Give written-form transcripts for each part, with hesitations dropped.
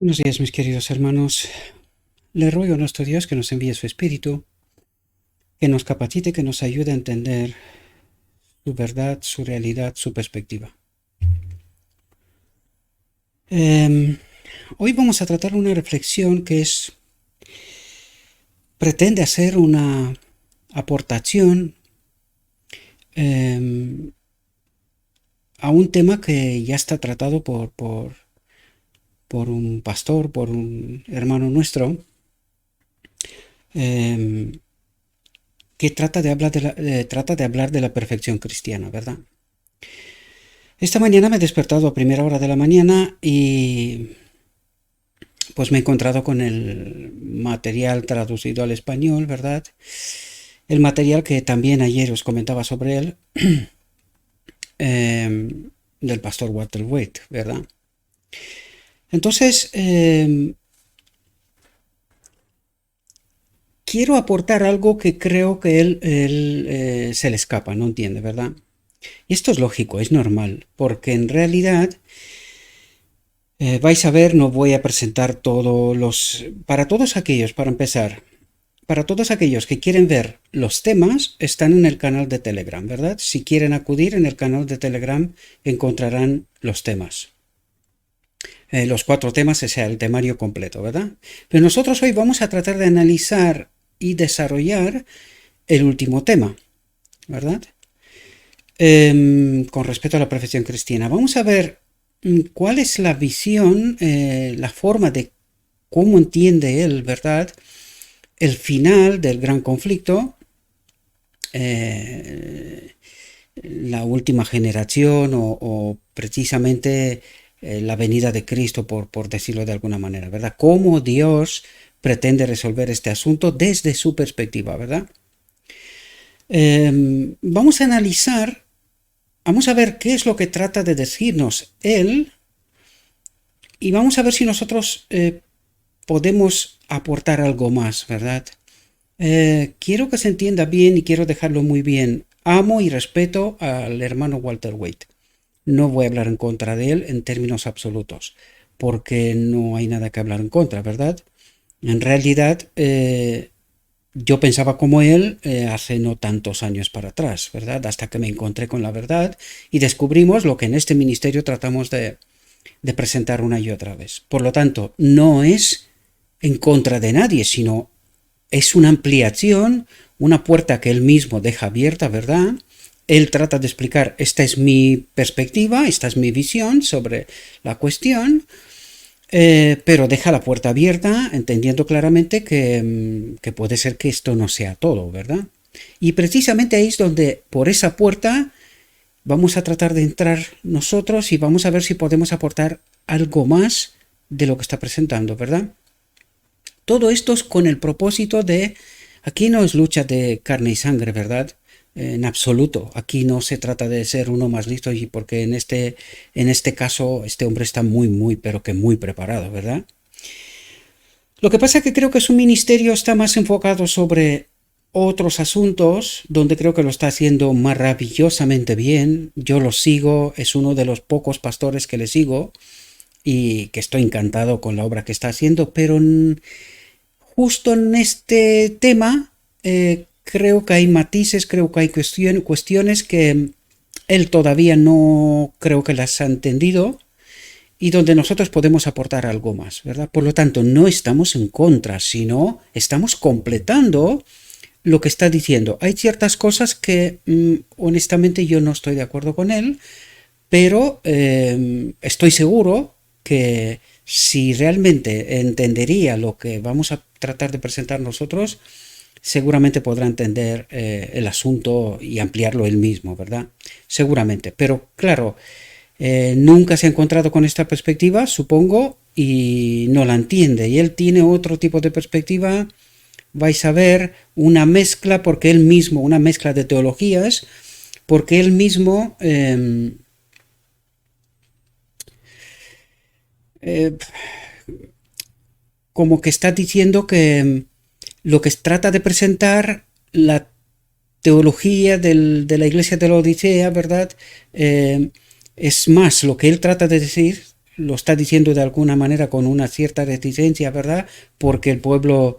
Buenos días, mis queridos hermanos. Le ruego a nuestro Dios que nos envíe su Espíritu, que nos capacite, que nos ayude a entender su verdad, su realidad, su perspectiva. Hoy vamos a tratar una reflexión que pretende hacer una aportación a un tema que ya está tratado por un pastor, por un hermano nuestro, que trata de hablar de la perfección cristiana, ¿verdad? Esta mañana me he despertado a primera hora de la mañana y pues me he encontrado con el material traducido al español, ¿verdad? El material que también ayer os comentaba sobre él, del pastor Walter Waite, ¿verdad? Entonces, quiero aportar algo que creo que él se le escapa, no entiende, ¿verdad? Y esto es lógico, es normal, porque en realidad vais a ver, no voy a presentar para todos aquellos, para empezar, para todos aquellos que quieren ver los temas, están en el canal de Telegram, ¿verdad? Si quieren acudir en el canal de Telegram, encontrarán los temas. Los 4 temas, ese es el temario completo, ¿verdad? Pero nosotros hoy vamos a tratar de analizar y desarrollar el último tema, ¿verdad? Con respecto a la perfección cristiana. Vamos a ver cuál es la visión, la forma de cómo entiende él, ¿verdad? El final del gran conflicto, la última generación o precisamente la venida de Cristo, por decirlo de alguna manera, ¿verdad? Cómo Dios pretende resolver este asunto desde su perspectiva, ¿verdad? Vamos a analizar, vamos a ver qué es lo que trata de decirnos él y vamos a ver si nosotros podemos aportar algo más, ¿verdad? Quiero que se entienda bien y quiero dejarlo muy bien. Amo y respeto al hermano Walter Waite. No voy a hablar en contra de él en términos absolutos, porque no hay nada que hablar en contra, ¿verdad? En realidad, yo pensaba como él hace no tantos años para atrás, ¿verdad? Hasta que me encontré con la verdad y descubrimos lo que en este ministerio tratamos de presentar una y otra vez. Por lo tanto, no es en contra de nadie, sino es una ampliación, una puerta que él mismo deja abierta, ¿verdad? Él trata de explicar, esta es mi perspectiva, esta es mi visión sobre la cuestión, pero deja la puerta abierta, entendiendo claramente que puede ser que esto no sea todo, ¿verdad? Y precisamente ahí es donde, por esa puerta, vamos a tratar de entrar nosotros y vamos a ver si podemos aportar algo más de lo que está presentando, ¿verdad? Todo esto es con el propósito de, aquí no es lucha de carne y sangre, ¿verdad? En absoluto, aquí no se trata de ser uno más listo y porque en este caso este hombre está muy, pero que muy preparado, ¿verdad? Lo que pasa es que creo que su ministerio está más enfocado sobre otros asuntos, donde creo que lo está haciendo maravillosamente bien. Yo lo sigo, es uno de los pocos pastores que le sigo y que estoy encantado con la obra que está haciendo, pero justo en este tema creo que hay matices, creo que hay cuestiones que él todavía no creo que las ha entendido y donde nosotros podemos aportar algo más, ¿verdad? Por lo tanto, no estamos en contra, sino estamos completando lo que está diciendo. Hay ciertas cosas que honestamente yo no estoy de acuerdo con él, pero estoy seguro que si realmente entendería lo que vamos a tratar de presentar nosotros, seguramente podrá entender el asunto y ampliarlo él mismo, ¿verdad? Seguramente, pero claro, nunca se ha encontrado con esta perspectiva, supongo, y no la entiende. Y él tiene otro tipo de perspectiva, vais a ver, una mezcla, porque él mismo, una mezcla de teologías, porque él mismo eh, como que está diciendo que lo que trata de presentar la teología de la iglesia de la Odisea, ¿verdad? Es más, lo que él trata de decir, lo está diciendo de alguna manera con una cierta reticencia, ¿verdad? Porque el pueblo,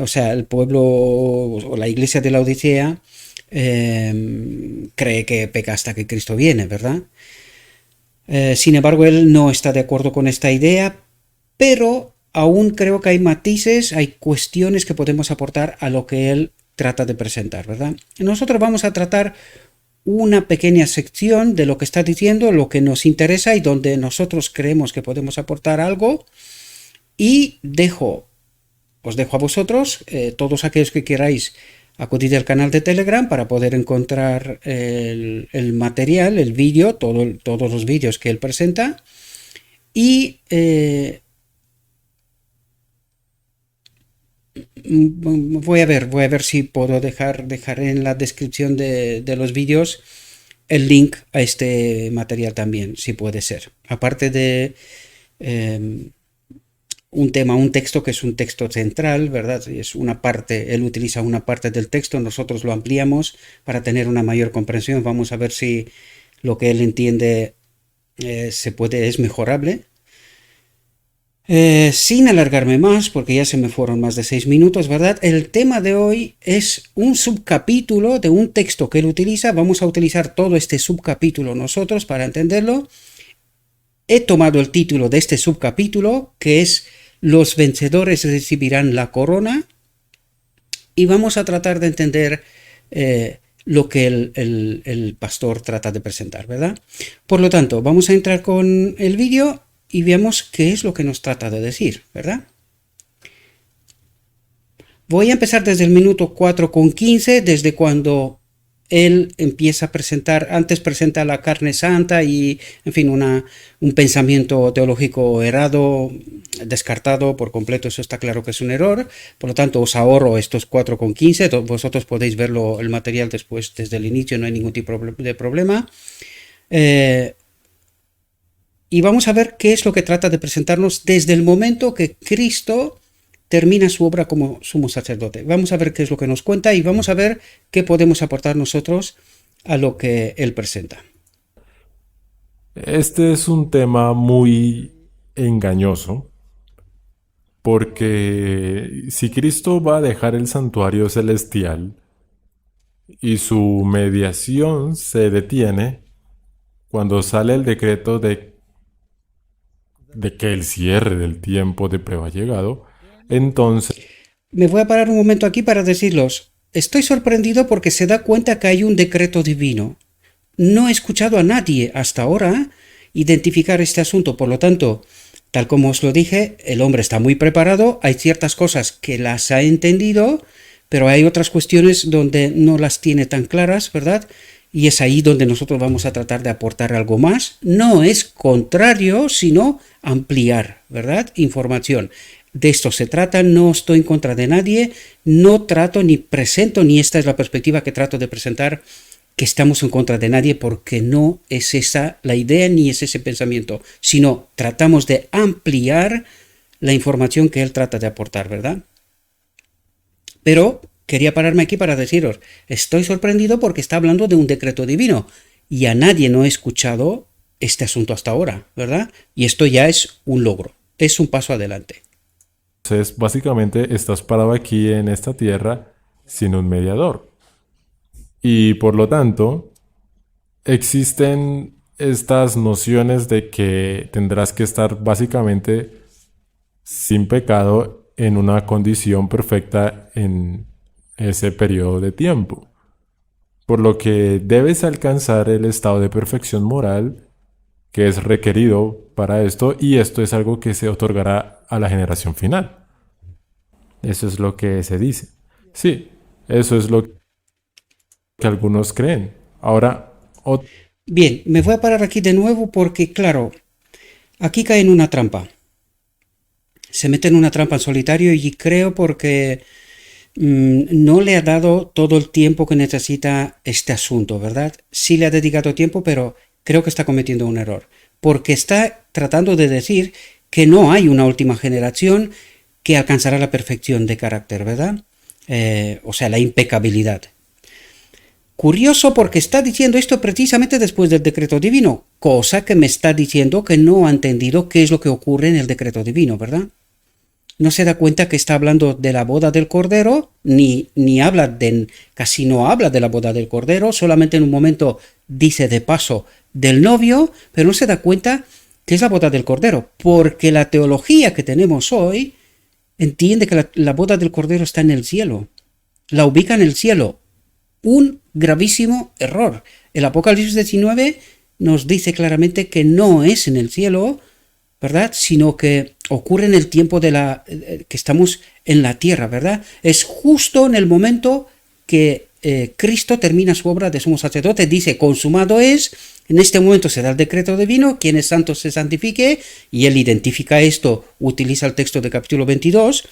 o sea, el pueblo o la iglesia de la Odisea cree que peca hasta que Cristo viene, ¿verdad? Sin embargo, él no está de acuerdo con esta idea, pero aún creo que hay matices, hay cuestiones que podemos aportar a lo que él trata de presentar, ¿verdad? Nosotros vamos a tratar una pequeña sección de lo que está diciendo, lo que nos interesa y donde nosotros creemos que podemos aportar algo, y os dejo a vosotros, todos aquellos que queráis acudir al canal de Telegram para poder encontrar el material, el vídeo, todos los vídeos que él presenta, y voy a ver si puedo dejar en la descripción de los vídeos el link a este material también, si puede ser. Aparte de un texto que es un texto central, ¿verdad? Es una parte, él utiliza una parte del texto, nosotros lo ampliamos para tener una mayor comprensión. Vamos a ver si lo que él entiende es mejorable. Sin alargarme más, porque ya se me fueron más de 6 minutos, ¿verdad? El tema de hoy es un subcapítulo de un texto que él utiliza. Vamos a utilizar todo este subcapítulo nosotros para entenderlo. He tomado el título de este subcapítulo, que es Los vencedores recibirán la corona, y vamos a tratar de entender lo que el pastor trata de presentar, ¿verdad? Por lo tanto, vamos a entrar con el vídeo y veamos qué es lo que nos trata de decir, ¿verdad? Voy a empezar desde el minuto 4:15, desde cuando él empieza a presentar, antes presenta la carne santa y, en fin, un pensamiento teológico errado, descartado por completo. Eso está claro que es un error. Por lo tanto, os ahorro estos 4:15. Vosotros podéis verlo, el material después, desde el inicio, no hay ningún tipo de problema. Y vamos a ver qué es lo que trata de presentarnos desde el momento que Cristo termina su obra como sumo sacerdote. Vamos a ver qué es lo que nos cuenta y vamos a ver qué podemos aportar nosotros a lo que él presenta. Este es un tema muy engañoso porque si Cristo va a dejar el santuario celestial y su mediación se detiene cuando sale el decreto de que el cierre del tiempo de prueba ha llegado, entonces Me voy a parar un momento aquí para decirlos, estoy sorprendido porque se da cuenta que hay un decreto divino. No he escuchado a nadie hasta ahora identificar este asunto, por lo tanto, tal como os lo dije, el hombre está muy preparado, hay ciertas cosas que las ha entendido, pero hay otras cuestiones donde no las tiene tan claras, ¿verdad? Y es ahí donde nosotros vamos a tratar de aportar algo más. No es contrario, sino ampliar, ¿verdad? Información. De esto se trata, no estoy en contra de nadie, no trato ni presento, ni esta es la perspectiva que trato de presentar, que estamos en contra de nadie, porque no es esa la idea ni es ese pensamiento, sino tratamos de ampliar la información que él trata de aportar, ¿verdad? Pero quería pararme aquí para deciros, estoy sorprendido porque está hablando de un decreto divino y a nadie no he escuchado este asunto hasta ahora, ¿verdad? Y esto ya es un logro, es un paso adelante. básicamente estás parado aquí en esta tierra sin un mediador. Y por lo tanto, existen estas nociones de que tendrás que estar básicamente sin pecado en una condición perfecta en ese periodo de tiempo. Por lo que debes alcanzar el estado de perfección moral que es requerido para esto, y esto es algo que se otorgará a la generación final. Eso es lo que se dice. Sí, eso es lo que algunos creen. Ahora, Bien, me voy a parar aquí de nuevo porque, claro, aquí cae en una trampa. Se mete en una trampa en solitario y creo porque no le ha dado todo el tiempo que necesita este asunto, ¿verdad? Sí le ha dedicado tiempo, pero creo que está cometiendo un error. Porque está tratando de decir que no hay una última generación que alcanzará la perfección de carácter, ¿verdad? O sea, la impecabilidad. Curioso porque está diciendo esto precisamente después del decreto divino, cosa que me está diciendo que no ha entendido qué es lo que ocurre en el decreto divino, ¿verdad? No se da cuenta que está hablando de la boda del Cordero, ni habla casi no habla de la boda del Cordero, solamente en un momento dice de paso del novio, pero no se da cuenta que es la boda del Cordero, porque la teología que tenemos hoy entiende que la boda del Cordero está en el cielo, la ubica en el cielo. Un gravísimo error. El Apocalipsis 19 nos dice claramente que no es en el cielo, ¿verdad? Sino que ocurre en el tiempo que estamos en la tierra, ¿verdad? Es justo en el momento que Cristo termina su obra de sumo sacerdote, dice, consumado es, en este momento se da el decreto divino, quien es santo se santifique, y él identifica esto, utiliza el texto de capítulo 22,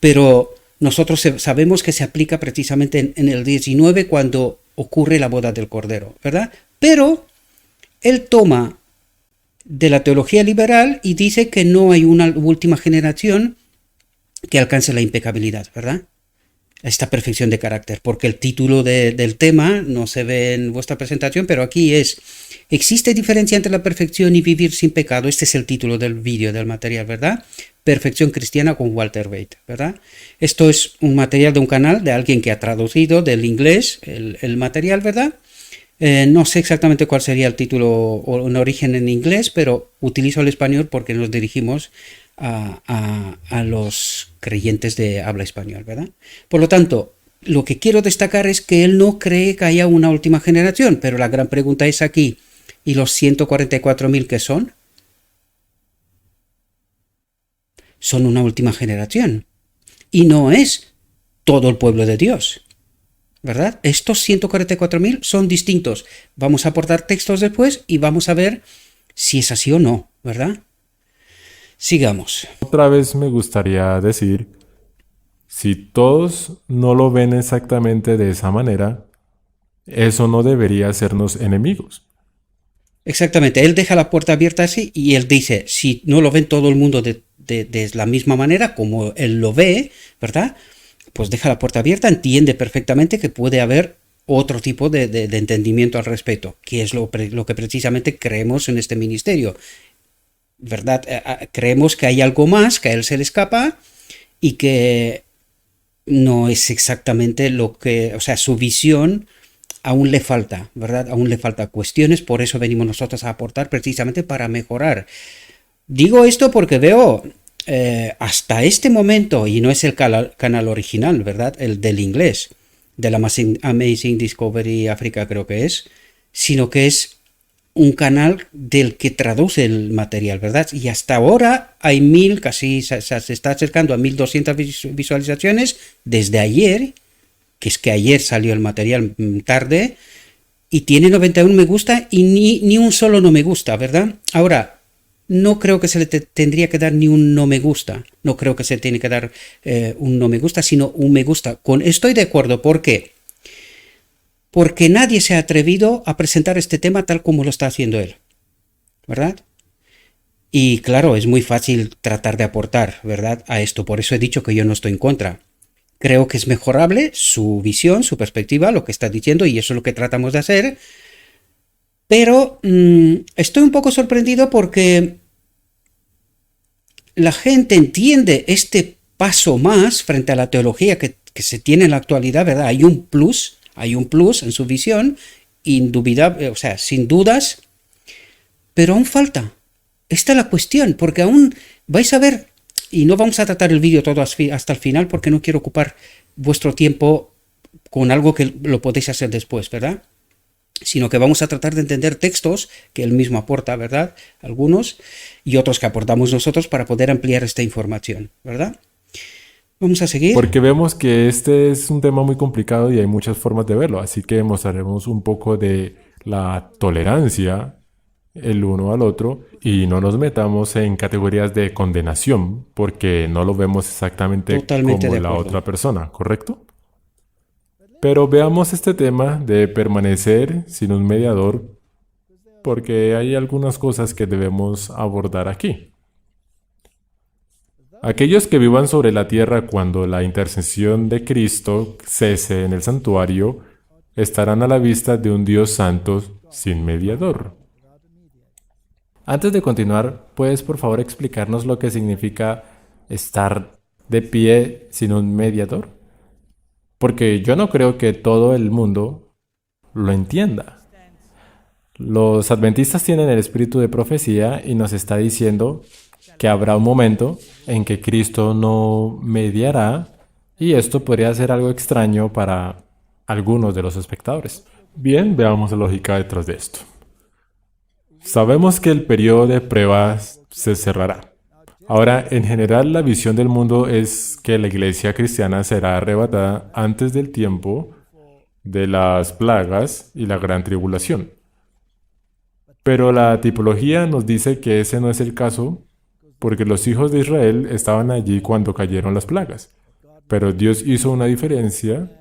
pero nosotros sabemos que se aplica precisamente en el 19 cuando ocurre la boda del Cordero, ¿verdad? Pero él toma de la teología liberal y dice que no hay una última generación que alcance la impecabilidad, ¿verdad? Esta perfección de carácter, porque el título del tema no se ve en vuestra presentación, pero aquí es: ¿existe diferencia entre la perfección y vivir sin pecado? Este es el título del vídeo, del material, ¿verdad? Perfección cristiana con Walter Bate, ¿verdad? Esto es un material de un canal de alguien que ha traducido del inglés el material, ¿verdad? No sé exactamente cuál sería el título o un origen en inglés, pero utilizo el español porque nos dirigimos a los creyentes de habla español, ¿verdad? Por lo tanto, lo que quiero destacar es que él no cree que haya una última generación, pero la gran pregunta es aquí, ¿y los 144.000 qué son? Son una última generación. Y no es todo el pueblo de Dios, ¿verdad? Estos 144.000 son distintos. Vamos a aportar textos después y vamos a ver si es así o no, ¿verdad? Sigamos. Otra vez me gustaría decir, si todos no lo ven exactamente de esa manera, eso no debería hacernos enemigos. Exactamente, él deja la puerta abierta así y él dice, si no lo ven todo el mundo de la misma manera como él lo ve, ¿verdad? Pues deja la puerta abierta, entiende perfectamente que puede haber otro tipo de entendimiento al respecto, que es lo que precisamente creemos en este ministerio, ¿verdad? Creemos que hay algo más, que a él se le escapa y que no es exactamente lo que, o sea, su visión aún le falta, ¿verdad? Aún le falta cuestiones, por eso venimos nosotros a aportar precisamente para mejorar. Digo esto porque veo hasta este momento, y no es el canal original, ¿verdad? El del inglés, de la Amazing Discovery África creo que es, sino que es un canal del que traduce el material, ¿verdad? Y hasta ahora hay casi se está acercando a 1200 visualizaciones desde ayer, que es que ayer salió el material tarde, y tiene 91 me gusta y ni un solo no me gusta, ¿verdad? Ahora, no creo que se le tendría que dar ni un no me gusta, no creo que se tiene que dar un no me gusta, sino un me gusta. Estoy de acuerdo, ¿por qué? Porque nadie se ha atrevido a presentar este tema tal como lo está haciendo él, ¿verdad? Y claro, es muy fácil tratar de aportar, ¿verdad?, a esto, por eso he dicho que yo no estoy en contra. Creo que es mejorable su visión, su perspectiva, lo que está diciendo, y eso es lo que tratamos de hacer, pero estoy un poco sorprendido porque la gente entiende este paso más frente a la teología que se tiene en la actualidad, ¿verdad? Hay un plus en su visión, indubitable, o sea, sin dudas, pero aún falta. Esta es la cuestión, porque aún vais a ver, y no vamos a tratar el vídeo todo hasta el final porque no quiero ocupar vuestro tiempo con algo que lo podéis hacer después, ¿verdad? Sino que vamos a tratar de entender textos que él mismo aporta, ¿verdad? Algunos, y otros que aportamos nosotros para poder ampliar esta información, ¿verdad? Vamos a seguir. Porque vemos que este es un tema muy complicado y hay muchas formas de verlo, así que mostraremos un poco de la tolerancia el uno al otro y no nos metamos en categorías de condenación porque no lo vemos exactamente Totalmente como de la acuerdo. otra persona, ¿correcto? Pero veamos este tema de permanecer sin un mediador porque hay algunas cosas que debemos abordar aquí. Aquellos que vivan sobre la tierra cuando la intercesión de Cristo cese en el santuario, estarán a la vista de un Dios santo sin mediador. Antes de continuar, ¿puedes por favor explicarnos lo que significa estar de pie sin un mediador? Porque yo no creo que todo el mundo lo entienda. Los adventistas tienen el espíritu de profecía y nos está diciendo que habrá un momento en que Cristo no mediará, y esto podría ser algo extraño para algunos de los espectadores. Bien, veamos la lógica detrás de esto. Sabemos que el periodo de pruebas se cerrará. Ahora, en general, la visión del mundo es que la iglesia cristiana será arrebatada antes del tiempo de las plagas y la gran tribulación. Pero la tipología nos dice que ese no es el caso, porque los hijos de Israel estaban allí cuando cayeron las plagas. Pero Dios hizo una diferencia,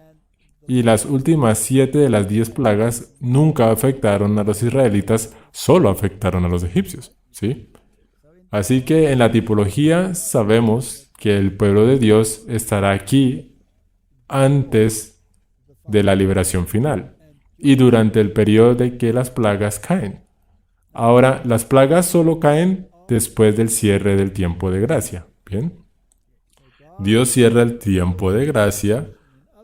y las últimas 7 de las 10 plagas nunca afectaron a los israelitas, solo afectaron a los egipcios, ¿sí? Así que en la tipología sabemos que el pueblo de Dios estará aquí antes de la liberación final y durante el periodo de que las plagas caen. Ahora, las plagas solo caen después del cierre del tiempo de gracia, ¿bien? Dios cierra el tiempo de gracia.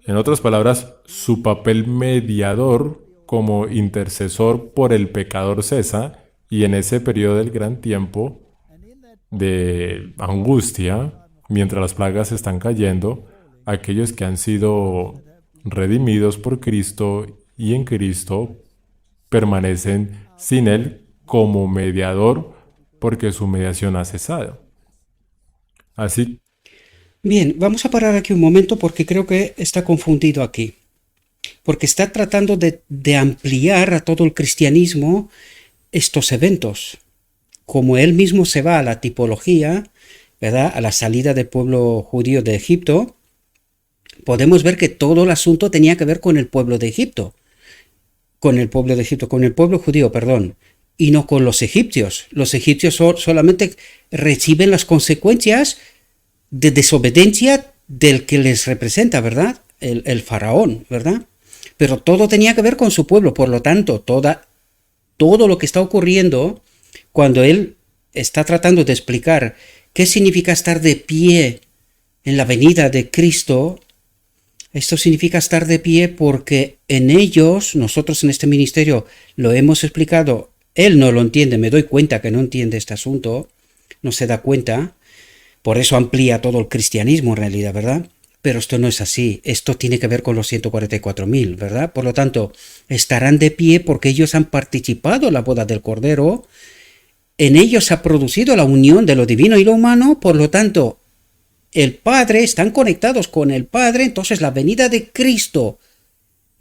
En otras palabras, su papel mediador como intercesor por el pecador cesa, y en ese periodo del gran tiempo de angustia, mientras las plagas están cayendo, aquellos que han sido redimidos por Cristo y en Cristo permanecen sin Él como mediador porque su mediación ha cesado. Así. Bien, vamos a parar aquí un momento porque creo que está confundido aquí. Porque está tratando de ampliar a todo el cristianismo estos eventos. Como él mismo se va a la tipología, ¿verdad?, a la salida del pueblo judío de Egipto, podemos ver que todo el asunto tenía que ver con el pueblo de Egipto. Con el pueblo judío, perdón, y no con los egipcios. Los egipcios solamente reciben las consecuencias de desobediencia del que les representa, ¿verdad? El faraón, ¿verdad? Pero todo tenía que ver con su pueblo, por lo tanto, todo lo que está ocurriendo cuando él está tratando de explicar qué significa estar de pie en la venida de Cristo, esto significa estar de pie porque en ellos, nosotros en este ministerio lo hemos explicado, él no lo entiende, me doy cuenta que no entiende este asunto, no se da cuenta, por eso amplía todo el cristianismo en realidad, ¿verdad? Pero esto no es así, esto tiene que ver con los 144.000, ¿verdad? Por lo tanto, estarán de pie porque ellos han participado en la boda del Cordero, en ellos se ha producido la unión de lo divino y lo humano, por lo tanto, el Padre, están conectados con el Padre, entonces la venida de Cristo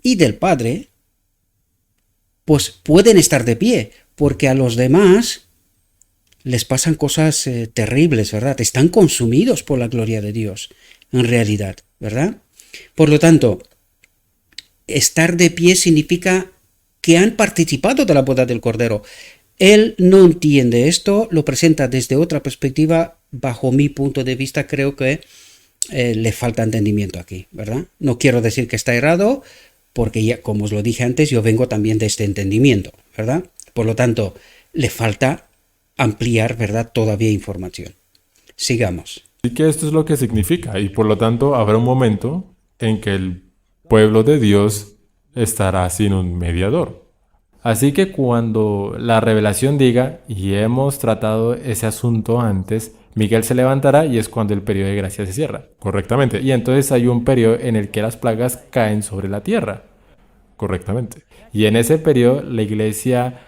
y del Padre, pues pueden estar de pie, porque a los demás les pasan cosas terribles, ¿verdad? Están consumidos por la gloria de Dios, en realidad, ¿verdad? Por lo tanto, estar de pie significa que han participado de la boda del Cordero. Él no entiende esto, lo presenta desde otra perspectiva, bajo mi punto de vista creo que le falta entendimiento aquí, ¿verdad? No quiero decir que está errado, porque ya, como os lo dije antes, yo vengo también de este entendimiento, ¿verdad? Por lo tanto, le falta ampliar, ¿verdad?, todavía información. Sigamos. Así que esto es lo que significa, y por lo tanto habrá un momento en que el pueblo de Dios estará sin un mediador. Así que cuando la revelación diga, y hemos tratado ese asunto antes, Miguel se levantará y es cuando el periodo de gracia se cierra, correctamente. Y entonces hay un periodo en el que las plagas caen sobre la tierra, correctamente. Y en ese periodo la iglesia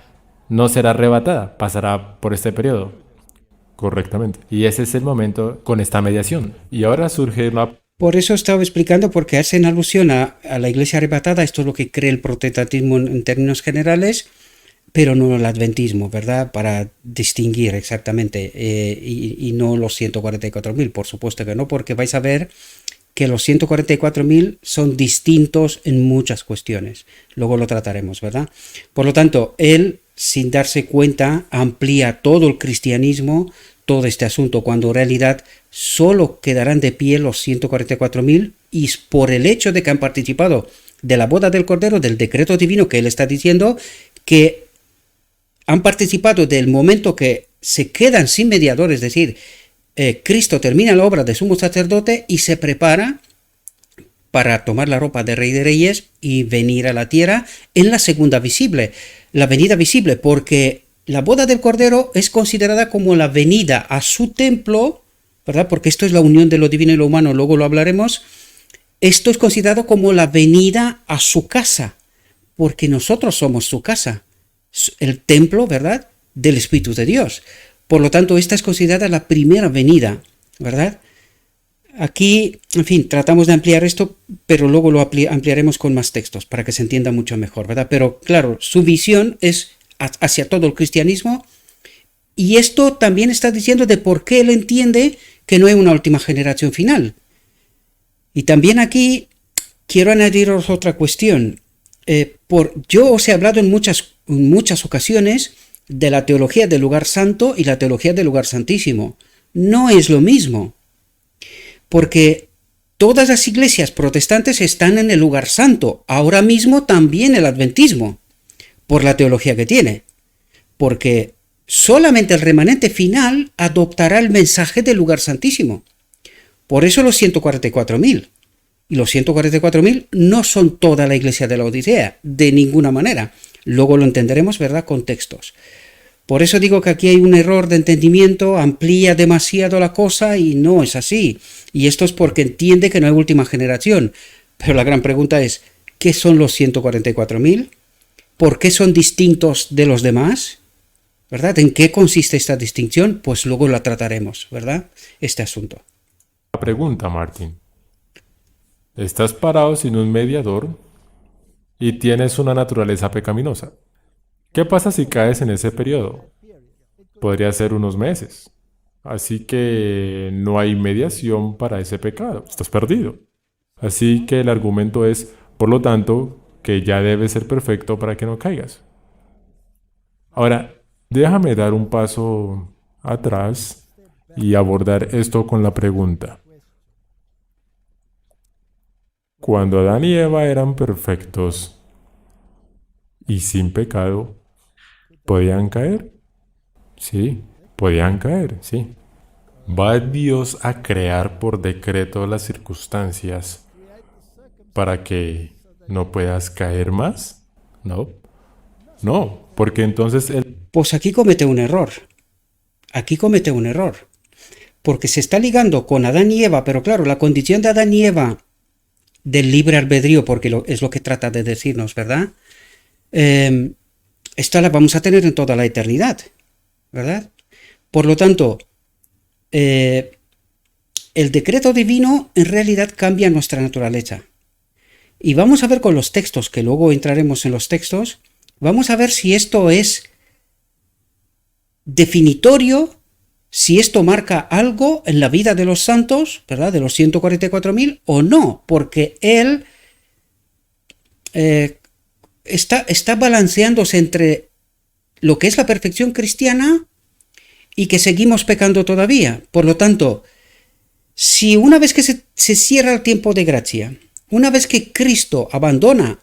no será arrebatada, pasará por este periodo, correctamente. Y ese es el momento con esta mediación. Y ahora surge la... Por eso estaba explicando, porque hacen alusión a la iglesia arrebatada, esto es lo que cree el protestantismo en términos generales, pero no el adventismo, ¿verdad? Para distinguir exactamente, y no los 144.000, por supuesto que no, porque vais a ver que los 144.000 son distintos en muchas cuestiones. Luego lo trataremos, ¿verdad? Por lo tanto, él, sin darse cuenta, amplía todo el cristianismo, todo este asunto, cuando en realidad solo quedarán de pie los 144.000 y por el hecho de que han participado de la boda del Cordero, del decreto divino que él está diciendo, que han participado del momento que se quedan sin mediador, es decir, Cristo termina la obra de sumo sacerdote y se prepara para tomar la ropa de Rey de Reyes y venir a la tierra en la segunda visible, la venida visible, porque la boda del Cordero es considerada como la venida a su templo, ¿verdad? Porque esto es la unión de lo divino y lo humano, luego lo hablaremos. Esto es considerado como la venida a su casa, porque nosotros somos su casa, el templo, ¿verdad?, del Espíritu de Dios. Por lo tanto, esta es considerada la primera venida, ¿verdad? Aquí, en fin, tratamos de ampliar esto, pero luego lo ampliaremos con más textos para que se entienda mucho mejor, ¿verdad? Pero claro, su visión es hacia todo el cristianismo, y esto también está diciendo de por qué él entiende que no hay una última generación final. Y también aquí quiero añadiros otra cuestión. Yo os he hablado en muchas ocasiones de la teología del lugar santo y la teología del lugar santísimo. No es lo mismo, porque todas las iglesias protestantes están en el lugar santo, ahora mismo también el adventismo, por la teología que tiene, porque solamente el remanente final adoptará el mensaje del lugar santísimo. Por eso los 144.000. Y los 144.000 no son toda la iglesia de la Odisea, de ninguna manera. Luego lo entenderemos, ¿verdad?, con textos. Por eso digo que aquí hay un error de entendimiento, amplía demasiado la cosa y no es así. Y esto es porque entiende que no hay última generación. Pero la gran pregunta es, ¿qué son los 144.000? ¿Por qué son distintos de los demás? ¿Verdad? ¿En qué consiste esta distinción? Pues luego la trataremos, ¿verdad?, este asunto. La pregunta, Martín. Estás parado sin un mediador y tienes una naturaleza pecaminosa. ¿Qué pasa si caes en ese periodo? Podría ser unos meses. Así que no hay mediación para ese pecado. Estás perdido. Así que el argumento es, por lo tanto, que ya debes ser perfecto para que no caigas. Ahora, déjame dar un paso atrás y abordar esto con la pregunta. Cuando Adán y Eva eran perfectos y sin pecado, ¿podían caer? Sí, podían caer, sí. ¿Va Dios a crear por decreto las circunstancias para que no puedas caer más? No. No, porque entonces Él... Pues aquí comete un error. Aquí comete un error. Porque se está ligando con Adán y Eva, pero claro, la condición de Adán y Eva del libre albedrío, porque es lo que trata de decirnos, ¿verdad? Esta la vamos a tener en toda la eternidad, ¿verdad? Por lo tanto, el decreto divino en realidad cambia nuestra naturaleza. Y vamos a ver con los textos, que luego entraremos en los textos, vamos a ver si esto es definitorio, si esto marca algo en la vida de los santos, ¿verdad?, de los 144.000 o no, porque él está balanceándose entre lo que es la perfección cristiana y que seguimos pecando todavía. Por lo tanto, si una vez que se cierra el tiempo de gracia, una vez que Cristo abandona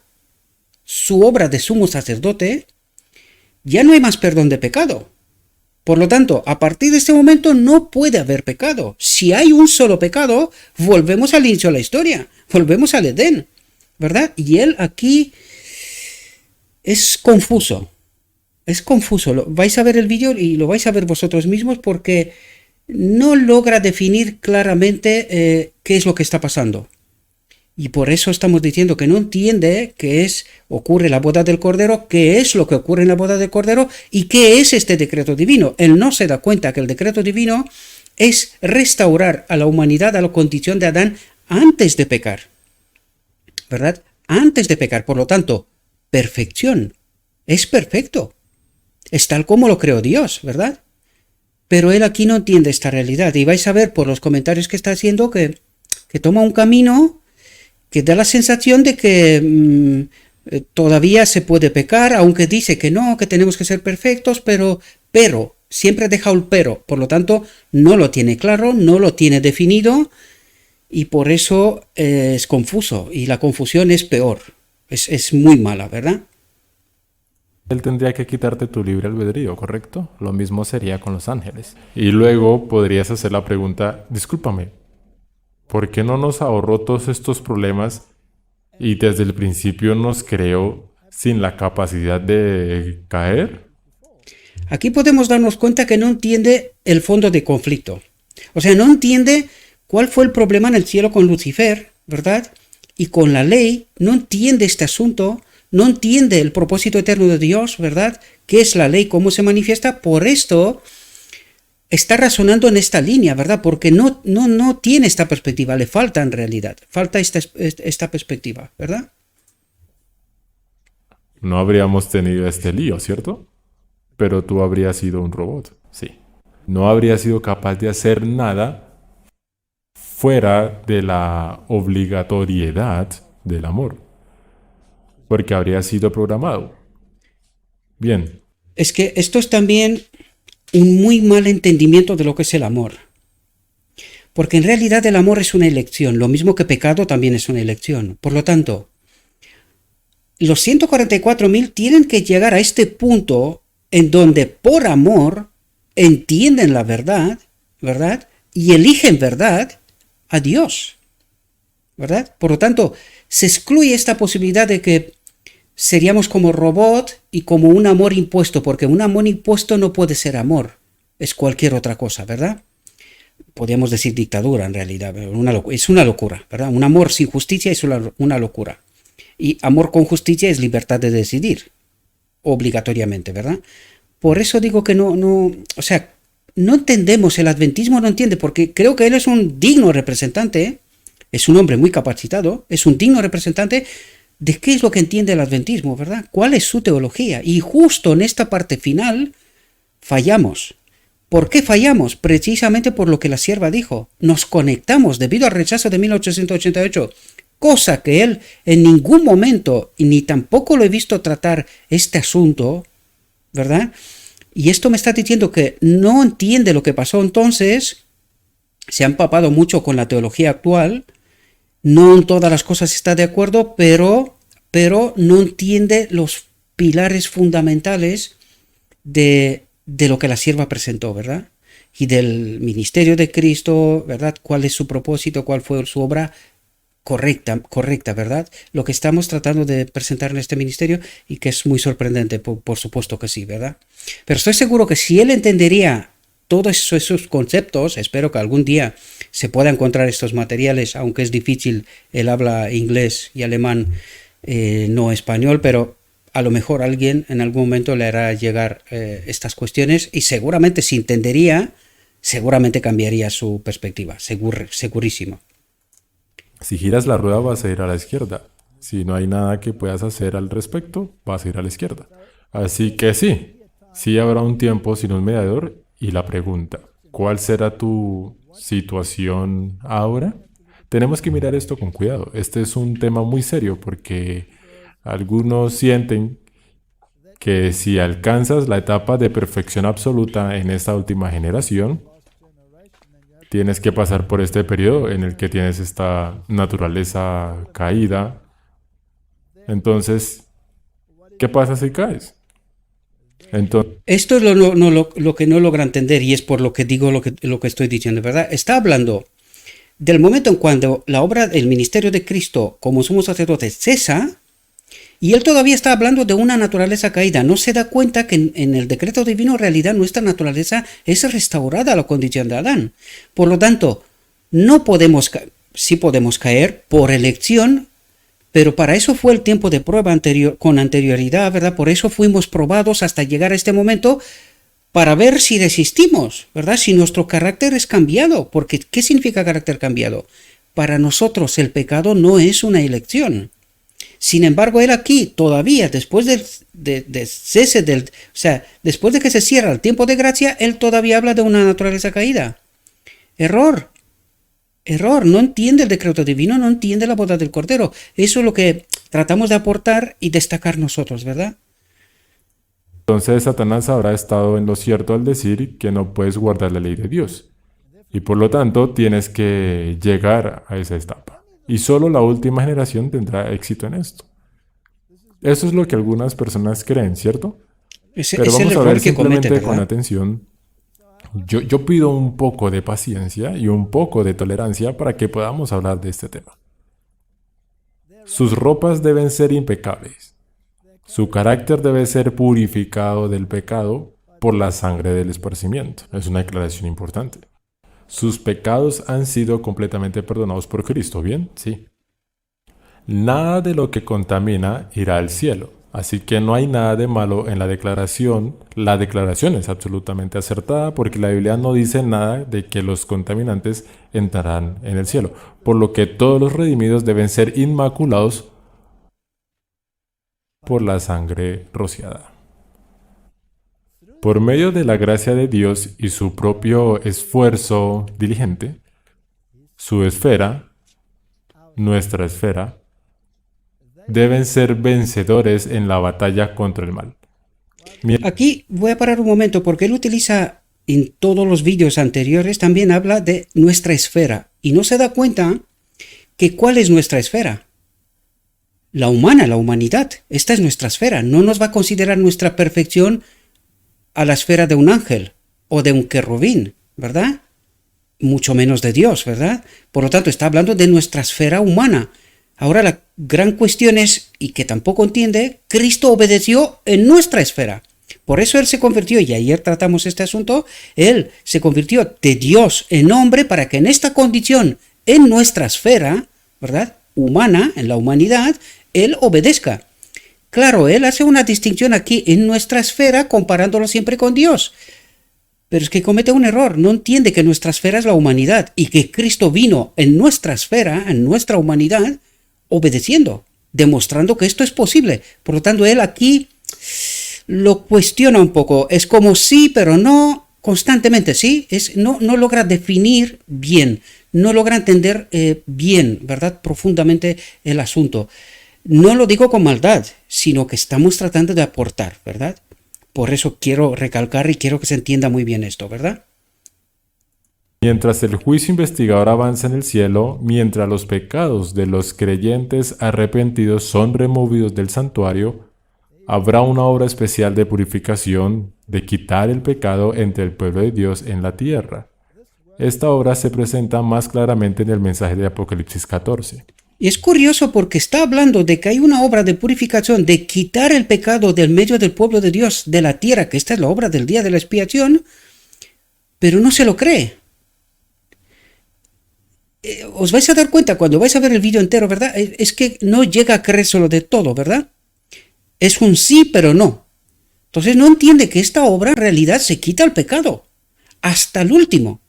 su obra de sumo sacerdote, ya no hay más perdón de pecado. Por lo tanto, a partir de este momento no puede haber pecado. Si hay un solo pecado, volvemos al inicio de la historia, volvemos al Edén, ¿verdad? Y él aquí es confuso. Es confuso. Vais a ver el vídeo y lo vais a ver vosotros mismos porque no logra definir claramente qué es lo que está pasando. Y por eso estamos diciendo que no entiende qué ocurre la boda del Cordero, qué es lo que ocurre en la boda del Cordero y qué es este decreto divino. Él no se da cuenta que el decreto divino es restaurar a la humanidad a la condición de Adán antes de pecar, ¿verdad? Antes de pecar. Por lo tanto, perfección. Es perfecto. Es tal como lo creó Dios, ¿verdad? Pero él aquí no entiende esta realidad. Y vais a ver por los comentarios que está haciendo que toma un camino que da la sensación de que todavía se puede pecar, aunque dice que no, que tenemos que ser perfectos, pero, siempre deja un pero, por lo tanto no lo tiene claro, no lo tiene definido y por eso es confuso y la confusión es peor, Es muy mala, ¿verdad? Él tendría que quitarte tu libre albedrío, ¿correcto? Lo mismo sería con los ángeles. Y luego podrías hacer la pregunta, discúlpame, ¿por qué no nos ahorró todos estos problemas y desde el principio nos creó sin la capacidad de caer? Aquí podemos darnos cuenta que no entiende el fondo de conflicto. O sea, no entiende cuál fue el problema en el cielo con Lucifer, ¿verdad? Y con la ley, no entiende este asunto, no entiende el propósito eterno de Dios, ¿verdad? ¿Qué es la ley? ¿Cómo se manifiesta? Por esto está razonando en esta línea, ¿verdad? Porque no tiene esta perspectiva, le falta en realidad, falta esta perspectiva, ¿verdad? No habríamos tenido este lío, ¿cierto? Pero tú habrías sido un robot, sí. No habrías sido capaz de hacer nada fuera de la obligatoriedad del amor, porque habría sido programado. Bien, Es que esto es también un muy mal entendimiento de lo que es el amor. Porque en realidad el amor es una elección, lo mismo que pecado también es una elección. Por lo tanto, los 144.000 tienen que llegar a este punto en donde por amor entienden la verdad, ¿verdad? Y eligen verdad a Dios, ¿verdad? Por lo tanto, se excluye esta posibilidad de que seríamos como robot y como un amor impuesto, porque un amor impuesto no puede ser amor, es cualquier otra cosa, ¿verdad? Podríamos decir dictadura en realidad, es una locura, ¿verdad? Un amor sin justicia es una locura. Y amor con justicia es libertad de decidir, obligatoriamente, ¿verdad? Por eso digo que o sea, no entendemos, el adventismo no entiende, porque creo que él es un digno representante, ¿eh? Es un hombre muy capacitado, es un digno representante de qué es lo que entiende el adventismo, ¿verdad? ¿Cuál es su teología? Y justo en esta parte final fallamos. ¿Por qué fallamos? Precisamente por lo que la sierva dijo. Nos conectamos debido al rechazo de 1888, cosa que él en ningún momento, ni tampoco lo he visto tratar este asunto, ¿verdad? Y esto me está diciendo que no entiende lo que pasó entonces, se ha empapado mucho con la teología actual, no en todas las cosas está de acuerdo, pero no entiende los pilares fundamentales de lo que la sierva presentó, ¿verdad? Y del ministerio de Cristo, ¿verdad? ¿Cuál es su propósito? ¿Cuál fue su obra? Correcta, ¿verdad? Lo que estamos tratando de presentar en este ministerio y que es muy sorprendente, por supuesto que sí, ¿verdad? Pero estoy seguro que si él entendería todos esos conceptos, espero que algún día se pueda encontrar estos materiales, aunque es difícil, él habla inglés y alemán, no español, pero a lo mejor alguien en algún momento le hará llegar estas cuestiones y seguramente si entendería, seguramente cambiaría su perspectiva, segurísimo. si giras la rueda vas a ir a la izquierda. Si no hay nada que puedas hacer al respecto, vas a ir a la izquierda. Así que sí habrá un tiempo sin un mediador y la pregunta, ¿cuál será tu situación ahora? Tenemos que mirar esto con cuidado. Este es un tema muy serio porque algunos sienten que si alcanzas la etapa de perfección absoluta en esta última generación, tienes que pasar por este periodo en el que tienes esta naturaleza caída. Entonces, ¿qué pasa si caes? Entonces, Esto es lo que no logra entender y es por lo que digo lo que estoy diciendo, ¿verdad? Está hablando del momento en cuando la obra, el ministerio de Cristo como sumo sacerdote cesa y él todavía está hablando de una naturaleza caída. No se da cuenta que en el decreto divino en realidad nuestra naturaleza es restaurada a la condición de Adán. Por lo tanto, sí podemos caer por elección, pero para eso fue el tiempo de prueba con anterioridad, ¿verdad? Por eso fuimos probados hasta llegar a este momento para ver si resistimos, ¿verdad? Si nuestro carácter es cambiado. Porque, ¿qué significa carácter cambiado? Para nosotros el pecado no es una elección. Sin embargo, él aquí todavía, después después de que se cierra el tiempo de gracia, él todavía habla de una naturaleza caída. Error, no entiende el decreto divino, no entiende la boda del Cordero. Eso es lo que tratamos de aportar y destacar nosotros, ¿verdad? Satanás habrá estado en lo cierto al decir que no puedes guardar la ley de Dios. Y por lo tanto tienes que llegar a esa etapa. Y solo la última generación tendrá éxito en esto. Eso es lo que algunas personas creen, ¿cierto? Pero Es el vamos a error ver que comete, simplemente con ¿verdad? atención. Yo pido un poco de paciencia y un poco de tolerancia para que podamos hablar de este tema. Sus ropas deben ser impecables. Su carácter debe ser purificado del pecado por la sangre del esparcimiento. Es una declaración importante. Sus pecados han sido completamente perdonados por Cristo, ¿bien? Sí. Nada de lo que contamina irá al cielo. Así que no hay nada de malo en la declaración. La declaración es absolutamente acertada porque la Biblia no dice nada de que los contaminantes entrarán en el cielo. Por lo que todos los redimidos deben ser inmaculados por la sangre rociada. Por medio de la gracia de Dios y su propio esfuerzo diligente, su esfera, nuestra esfera, deben ser vencedores en la batalla contra el mal. Aquí voy a parar un momento porque él utiliza en todos los vídeos anteriores, también habla de nuestra esfera y no se da cuenta que cuál es nuestra esfera. La humana, la humanidad. Esta es nuestra esfera. No nos va a considerar nuestra perfección a la esfera de un ángel o de un querubín, ¿verdad? Mucho menos de Dios, ¿verdad? Por lo tanto, está hablando de nuestra esfera humana. Ahora la gran cuestión es, y que tampoco entiende, Cristo obedeció en nuestra esfera. Por eso Él se convirtió, y ayer tratamos este asunto, Él se convirtió de Dios en hombre para que en esta condición, en nuestra esfera, ¿verdad? Humana, en la humanidad, Él obedezca. Claro, Él hace una distinción aquí en nuestra esfera comparándolo siempre con Dios. Pero es que comete un error, no entiende que nuestra esfera es la humanidad y que Cristo vino en nuestra esfera, en nuestra humanidad, obedeciendo, demostrando que esto es posible. Por lo tanto, Él aquí lo cuestiona un poco. Es como sí, pero no constantemente, ¿sí? No logra definir bien, no logra entender bien, ¿verdad? Profundamente el asunto. No lo digo con maldad, sino que estamos tratando de aportar, ¿verdad? Por eso quiero recalcar y quiero que se entienda muy bien esto, ¿verdad? Mientras el juicio investigador avanza en el cielo, mientras los pecados de los creyentes arrepentidos son removidos del santuario, habrá una obra especial de purificación, de quitar el pecado entre el pueblo de Dios en la tierra. Esta obra se presenta más claramente en el mensaje de Apocalipsis 14. Y es curioso porque está hablando de que hay una obra de purificación, de quitar el pecado del medio del pueblo de Dios, de la tierra, que esta es la obra del día de la expiación, pero no se lo cree. Os vais a dar cuenta cuando vais a ver el vídeo entero, ¿verdad? Es que no llega a creérselo de todo, ¿verdad? Es un sí, pero no. Entonces no entiende que esta obra en realidad se quita el pecado, hasta el último,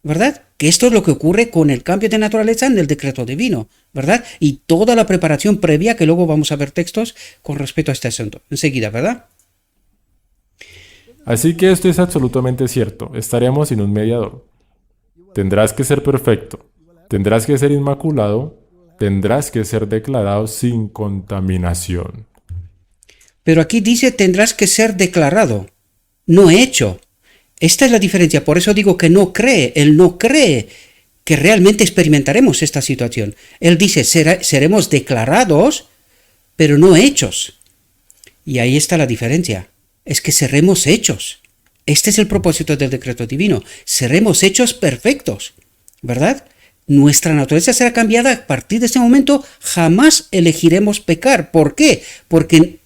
¿verdad? Que esto es lo que ocurre con el cambio de naturaleza en el decreto divino, ¿verdad? Y toda la preparación previa, que luego vamos a ver textos con respecto a este asunto, enseguida, ¿verdad? Así que esto es absolutamente cierto. Estaremos sin un mediador. Tendrás que ser perfecto. Tendrás que ser inmaculado. Tendrás que ser declarado sin contaminación. Pero aquí dice tendrás que ser declarado, no hecho. Esta es la diferencia, por eso digo que no cree, él no cree que realmente experimentaremos esta situación. Él dice seremos declarados, pero no hechos. Y ahí está la diferencia, es que seremos hechos. Este es el propósito del decreto divino, seremos hechos perfectos, ¿verdad? Nuestra naturaleza será cambiada a partir de ese momento, jamás elegiremos pecar. ¿Por qué? Porque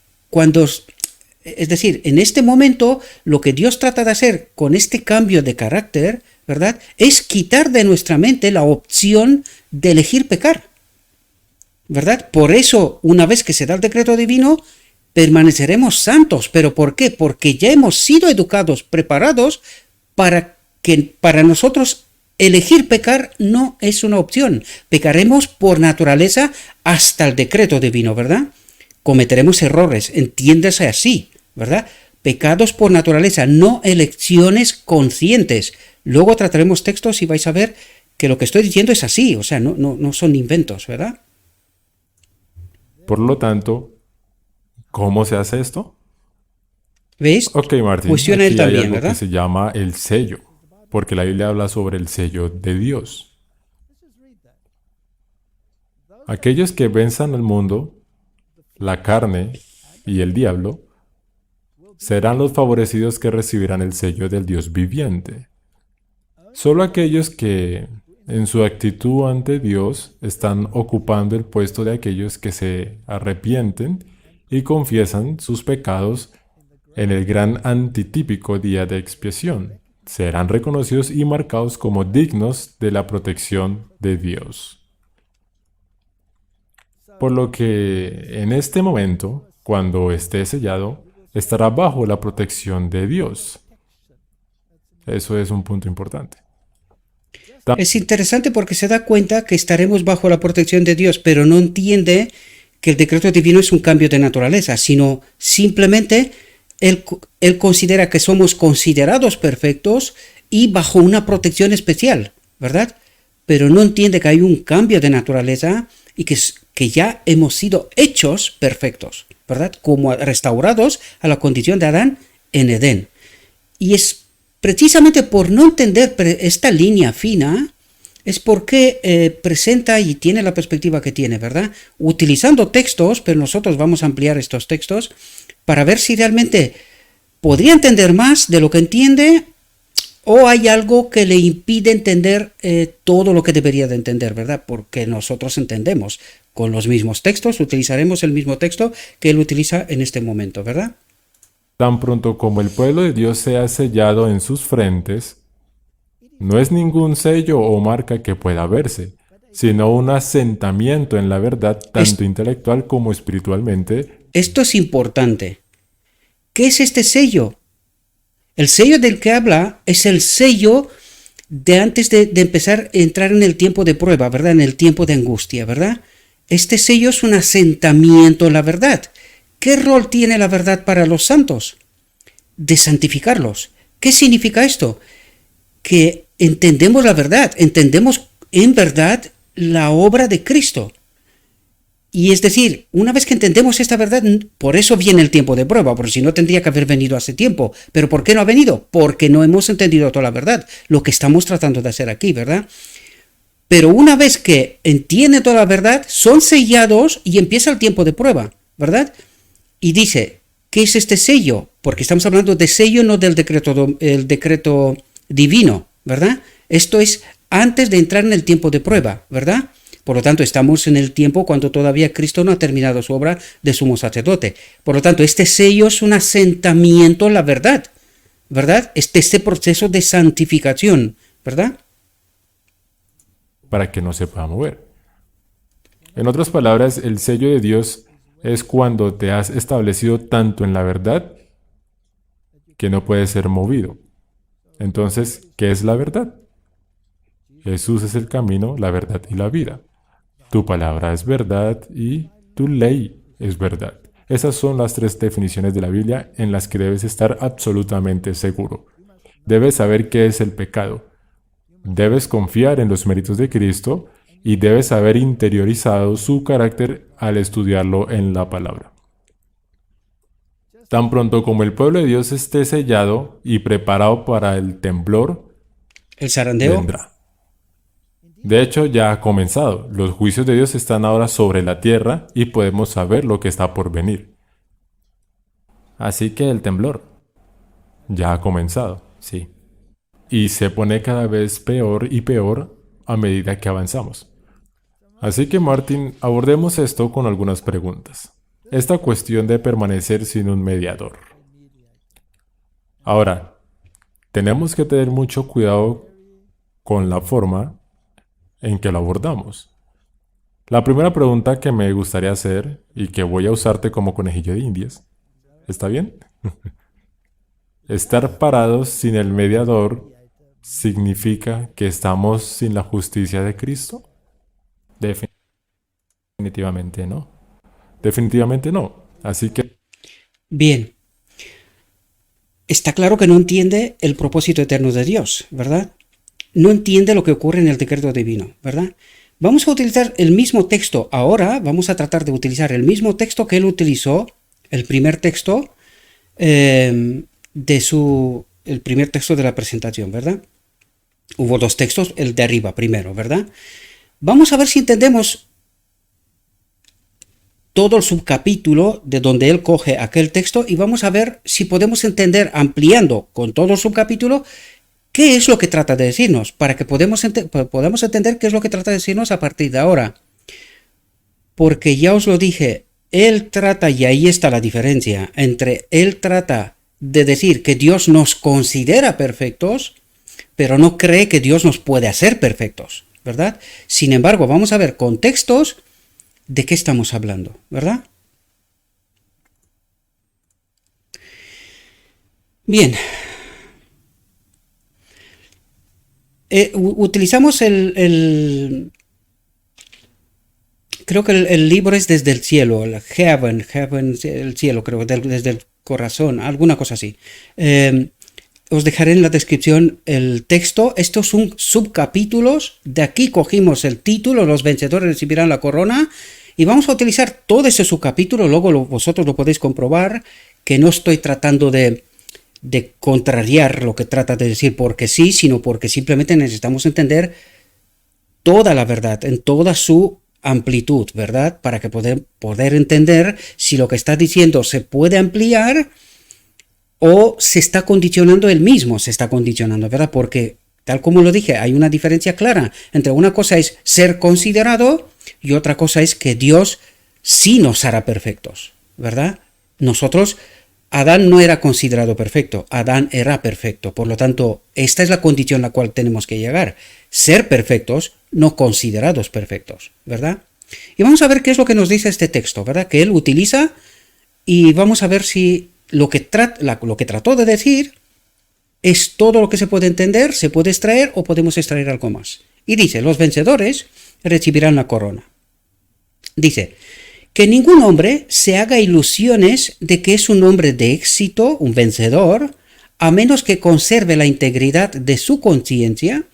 es decir, en este momento lo que Dios trata de hacer con este cambio de carácter, ¿verdad? Es quitar de nuestra mente la opción de elegir pecar, ¿verdad? Por eso, una vez que se da el decreto divino, permaneceremos santos. ¿Pero por qué? Porque ya hemos sido educados, preparados para nosotros elegir pecar no es una opción. Pecaremos por naturaleza hasta el decreto divino, ¿verdad? Cometeremos errores, entiéndase así, ¿verdad? Pecados por naturaleza, no elecciones conscientes. Luego trataremos textos y vais a ver que lo que estoy diciendo es así, o sea, no son inventos, ¿verdad? Por lo tanto, ¿cómo se hace esto? ¿Veis? Ok, Martín, Cuestiona él aquí hay también, algo ¿verdad? que se llama el sello, porque la Biblia habla sobre el sello de Dios. Aquellos que venzan al mundo, la carne y el diablo, serán los favorecidos que recibirán el sello del Dios viviente. Solo aquellos que, en su actitud ante Dios, están ocupando el puesto de aquellos que se arrepienten y confiesan sus pecados en el gran antitípico día de expiación, serán reconocidos y marcados como dignos de la protección de Dios. Por lo que en este momento, cuando esté sellado, estará bajo la protección de Dios. Eso es un punto importante. Es interesante porque se da cuenta que estaremos bajo la protección de Dios, pero no entiende que el decreto divino es un cambio de naturaleza, sino simplemente él considera que somos considerados perfectos y bajo una protección especial, ¿verdad? Pero no entiende que hay un cambio de naturaleza y que ya hemos sido hechos perfectos, ¿verdad? Como restaurados a la condición de Adán en Edén. Y es precisamente por no entender esta línea fina, es porque presenta y tiene la perspectiva que tiene, ¿verdad? Utilizando textos, pero nosotros vamos a ampliar estos textos para ver si realmente podría entender más de lo que entiende o hay algo que le impide entender todo lo que debería de entender, ¿verdad? Porque nosotros entendemos con los mismos textos, utilizaremos el mismo texto que él utiliza en este momento, ¿verdad? Tan pronto como el pueblo de Dios sea sellado en sus frentes, no es ningún sello o marca que pueda verse, sino un asentamiento en la verdad, tanto intelectual como espiritualmente. Esto es importante. ¿Qué es este sello? El sello del que habla es el sello de antes de empezar a entrar en el tiempo de prueba, ¿verdad? En el tiempo de angustia, ¿verdad? Este sello es un asentamiento en la verdad. ¿Qué rol tiene la verdad para los santos? De santificarlos. ¿Qué significa esto? Que entendemos la verdad, entendemos en verdad la obra de Cristo. Y es decir, una vez que entendemos esta verdad, por eso viene el tiempo de prueba, porque si no tendría que haber venido hace tiempo. ¿Pero por qué no ha venido? Porque no hemos entendido toda la verdad, lo que estamos tratando de hacer aquí, ¿verdad? Pero una vez que entienden toda la verdad, son sellados y empieza el tiempo de prueba, ¿verdad? Y dice, ¿qué es este sello? Porque estamos hablando de sello, no del decreto divino, ¿verdad? Esto es antes de entrar en el tiempo de prueba, ¿verdad? Por lo tanto, estamos en el tiempo cuando todavía Cristo no ha terminado su obra de sumo sacerdote. Por lo tanto, este sello es un asentamiento en la verdad, ¿verdad? Este proceso de santificación, ¿verdad? Para que no se pueda mover. En otras palabras, el sello de Dios es cuando te has establecido tanto en la verdad que no puede ser movido. Entonces, ¿qué es la verdad? Jesús es el camino, la verdad y la vida. Tu palabra es verdad y tu ley es verdad. Esas son las tres definiciones de la Biblia en las que debes estar absolutamente seguro. Debes saber qué es el pecado. Debes confiar en los méritos de Cristo y debes haber interiorizado su carácter al estudiarlo en la palabra. Tan pronto como el pueblo de Dios esté sellado y preparado para el temblor, el zarandeo vendrá. De hecho, ya ha comenzado. Los juicios de Dios están ahora sobre la tierra y podemos saber lo que está por venir. Así que el temblor ya ha comenzado, sí. Y se pone cada vez peor y peor a medida que avanzamos. Así que, Martín, abordemos esto con algunas preguntas. Esta cuestión de permanecer sin un mediador. Ahora, tenemos que tener mucho cuidado con la forma en que lo abordamos. La primera pregunta que me gustaría hacer, y que voy a usarte como conejillo de indias, ¿está bien? ¿Estar parados sin el mediador significa que estamos sin la justicia de Cristo? Definitivamente no. Definitivamente no. Así que... Bien. Está claro que no entiende el propósito eterno de Dios, ¿verdad? No entiende lo que ocurre en el decreto divino, ¿verdad? Vamos a utilizar el mismo texto. Ahora vamos a tratar de utilizar el mismo texto que él utilizó, el primer texto el primer texto de la presentación, ¿verdad? Hubo dos textos, el de arriba primero, ¿verdad? Vamos a ver si entendemos todo el subcapítulo de donde él coge aquel texto y vamos a ver si podemos entender, ampliando con todo el subcapítulo, qué es lo que trata de decirnos, para que podamos entender qué es lo que trata de decirnos a partir de ahora. Porque ya os lo dije, él trata, y ahí está la diferencia, entre él trata de decir que Dios nos considera perfectos, pero no cree que Dios nos puede hacer perfectos, ¿verdad? Sin embargo, vamos a ver contextos de qué estamos hablando, ¿verdad? Bien. Utilizamos creo que el libro es desde el cielo, el heaven, el cielo, creo, desde el corazón, alguna cosa así. Os dejaré en la descripción el texto. Estos son subcapítulos. De aquí cogimos el título, los vencedores recibirán la corona. Y vamos a utilizar todo ese subcapítulo. Luego vosotros lo podéis comprobar, que no estoy tratando de contrariar lo que trata de decir porque sí, sino porque simplemente necesitamos entender toda la verdad, en toda su amplitud, ¿verdad? Para que poder entender si lo que está diciendo se puede ampliar o se está condicionando él mismo, se está condicionando, ¿verdad? Porque, tal como lo dije, hay una diferencia clara entre una cosa es ser considerado y otra cosa es que Dios sí nos hará perfectos, ¿verdad? Adán no era considerado perfecto, Adán era perfecto, por lo tanto, esta es la condición a la cual tenemos que llegar, ser perfectos, no considerados perfectos, ¿verdad? Y vamos a ver qué es lo que nos dice este texto, ¿verdad? Que él utiliza y vamos a ver si lo que trató de decir es todo lo que se puede entender, se puede extraer o podemos extraer algo más. Y dice, los vencedores recibirán la corona. Dice, que ningún hombre se haga ilusiones de que es un hombre de éxito, un vencedor, a menos que conserve la integridad de su conciencia,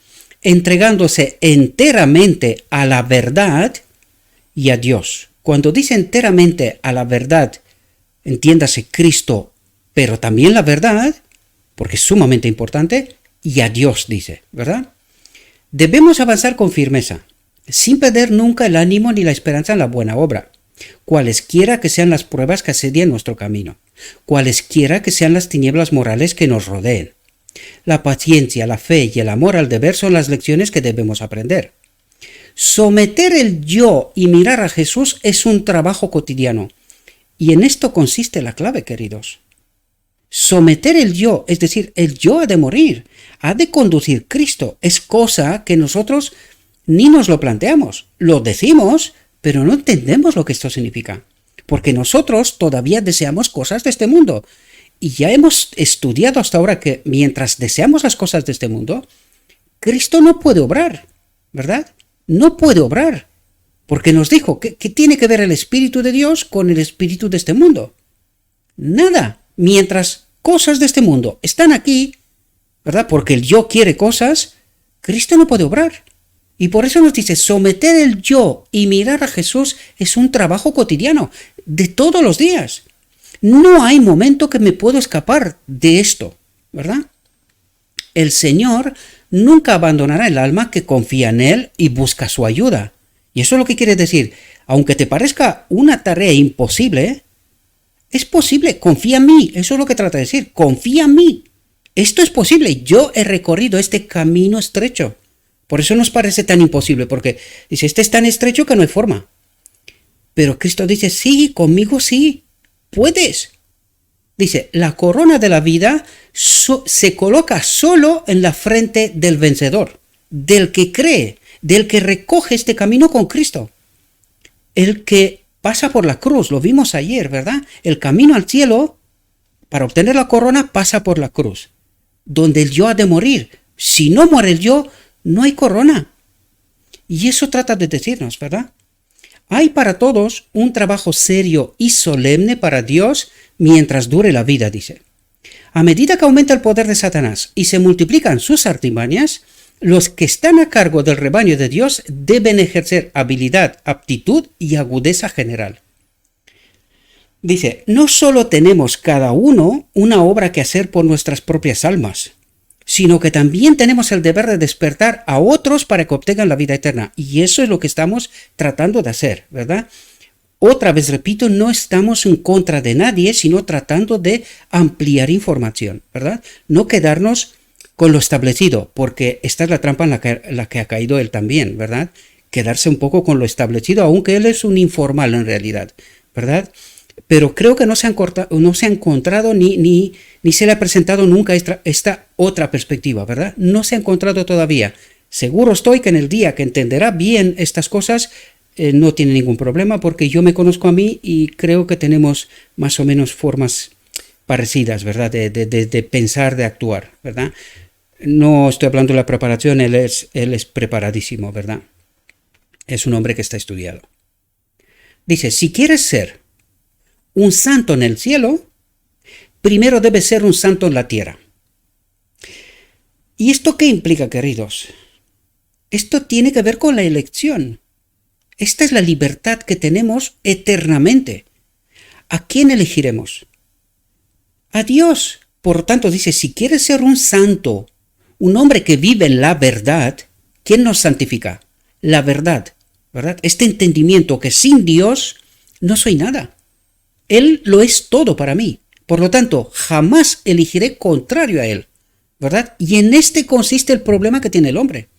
entregándose enteramente a la verdad y a Dios. Cuando dice enteramente a la verdad, entiéndase Cristo, pero también la verdad, porque es sumamente importante, y a Dios dice, ¿verdad? Debemos avanzar con firmeza, sin perder nunca el ánimo ni la esperanza en la buena obra, cualesquiera que sean las pruebas que asedien nuestro camino, cualesquiera que sean las tinieblas morales que nos rodeen. La paciencia, la fe y el amor al deber son las lecciones que debemos aprender. Someter el yo y mirar a Jesús es un trabajo cotidiano, y en esto consiste la clave, queridos. Someter el yo, es decir, el yo ha de morir, ha de conducir Cristo, es cosa que nosotros ni nos lo planteamos, lo decimos, pero no entendemos lo que esto significa, porque nosotros todavía deseamos cosas de este mundo, y ya hemos estudiado hasta ahora que mientras deseamos las cosas de este mundo, Cristo no puede obrar, ¿verdad? No puede obrar, porque nos dijo que tiene que ver el Espíritu de Dios con el Espíritu de este mundo. Nada, mientras cosas de este mundo están aquí, ¿verdad? Porque el yo quiere cosas, Cristo no puede obrar. Y por eso nos dice, someter el yo y mirar a Jesús es un trabajo cotidiano, de todos los días. No hay momento que me puedo escapar de esto, ¿verdad? El Señor nunca abandonará el alma que confía en Él y busca su ayuda. Y eso es lo que quiere decir, aunque te parezca una tarea imposible, es posible, confía en mí, eso es lo que trata de decir, confía en mí. Esto es posible, yo he recorrido este camino estrecho. Por eso nos parece tan imposible, porque dice, este es tan estrecho que no hay forma. Pero Cristo dice, sí, conmigo sí, puedes. Dice, la corona de la vida se coloca solo en la frente del vencedor, del que cree, del que recoge este camino con Cristo. El que pasa por la cruz, lo vimos ayer, ¿verdad? El camino al cielo, para obtener la corona, pasa por la cruz, donde el yo ha de morir. Si no muere el yo, no hay corona. Y eso trata de decirnos, ¿verdad? Hay para todos un trabajo serio y solemne para Dios mientras dure la vida, dice. A medida que aumenta el poder de Satanás y se multiplican sus artimañas, los que están a cargo del rebaño de Dios deben ejercer habilidad, aptitud y agudeza general. Dice, no solo tenemos cada uno una obra que hacer por nuestras propias almas, sino que también tenemos el deber de despertar a otros para que obtengan la vida eterna. Y eso es lo que estamos tratando de hacer, ¿verdad? Otra vez repito, no estamos en contra de nadie, sino tratando de ampliar información, ¿verdad? No quedarnos con lo establecido, porque esta es la trampa en la que ha caído él también, ¿verdad? Quedarse un poco con lo establecido, aunque él es un informal en realidad, ¿verdad? Pero creo que no se ha encontrado ni se le ha presentado nunca esta otra perspectiva, ¿verdad? No se ha encontrado todavía. Seguro estoy que en el día que entenderá bien estas cosas, no tiene ningún problema, porque yo me conozco a mí y creo que tenemos más o menos formas parecidas, ¿verdad? De pensar, de actuar, ¿verdad? No estoy hablando de la preparación, él es preparadísimo, ¿verdad? Es un hombre que está estudiado. Dice, si quieres ser un santo en el cielo, primero debes ser un santo en la tierra. ¿Y esto qué implica, queridos? Esto tiene que ver con la elección. Esta es la libertad que tenemos eternamente. ¿A quién elegiremos? A Dios. Por lo tanto, dice, si quieres ser un santo, un hombre que vive en la verdad, ¿quién nos santifica? La verdad, ¿verdad? Este entendimiento que sin Dios no soy nada. Él lo es todo para mí. Por lo tanto, jamás elegiré contrario a Él, ¿verdad? Y en este consiste el problema que tiene el hombre.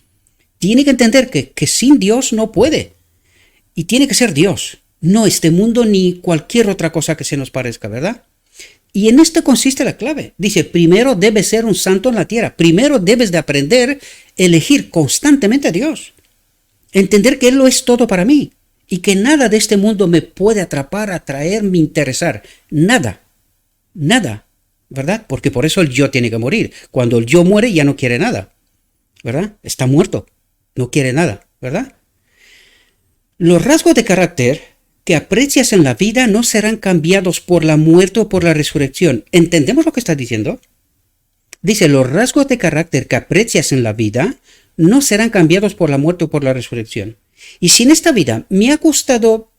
Tiene que entender que sin Dios no puede. Y tiene que ser Dios, no este mundo ni cualquier otra cosa que se nos parezca, ¿verdad? Y en esto consiste la clave. Dice, primero debes ser un santo en la tierra. Primero debes de aprender a elegir constantemente a Dios. Entender que Él lo es todo para mí. Y que nada de este mundo me puede atrapar, atraer, me interesar. Nada. Nada. ¿Verdad? Porque por eso el yo tiene que morir. Cuando el yo muere ya no quiere nada. ¿Verdad? Está muerto. No quiere nada. ¿Verdad? Los rasgos de carácter que aprecias en la vida no serán cambiados por la muerte o por la resurrección. ¿Entendemos lo que está diciendo? Dice, los rasgos de carácter que aprecias en la vida no serán cambiados por la muerte o por la resurrección. Y si en esta vida me ha gustado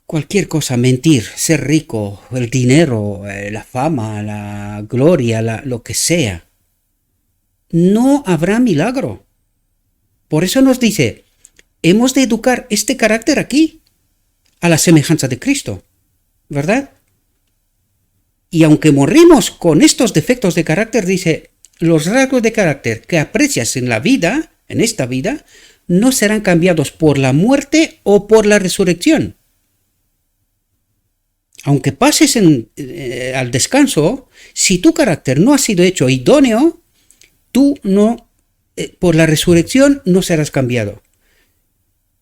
cualquier cosa, mentir, ser rico, el dinero, la fama, la gloria, lo que sea, no habrá milagro. Por eso nos dice, hemos de educar este carácter aquí, a la semejanza de Cristo, ¿verdad? Y aunque morimos con estos defectos de carácter, dice, los rasgos de carácter que aprecias en la vida, en esta vida, no serán cambiados por la muerte o por la resurrección. Aunque pases al descanso, si tu carácter no ha sido hecho idóneo, tú no, por la resurrección no serás cambiado.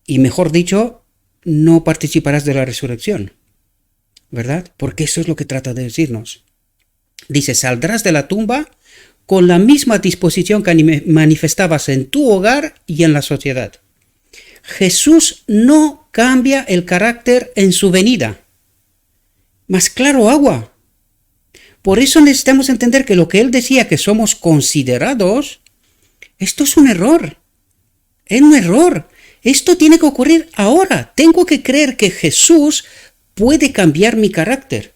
Y mejor dicho, no participarás de la resurrección, ¿verdad? Porque eso es lo que trata de decirnos. Dice, saldrás de la tumba con la misma disposición que manifestabas en tu hogar y en la sociedad. Jesús no cambia el carácter en su venida. Más claro agua. Por eso necesitamos entender que lo que él decía que somos considerados, esto es un error. Es un error. Esto tiene que ocurrir ahora. Tengo que creer que Jesús puede cambiar mi carácter.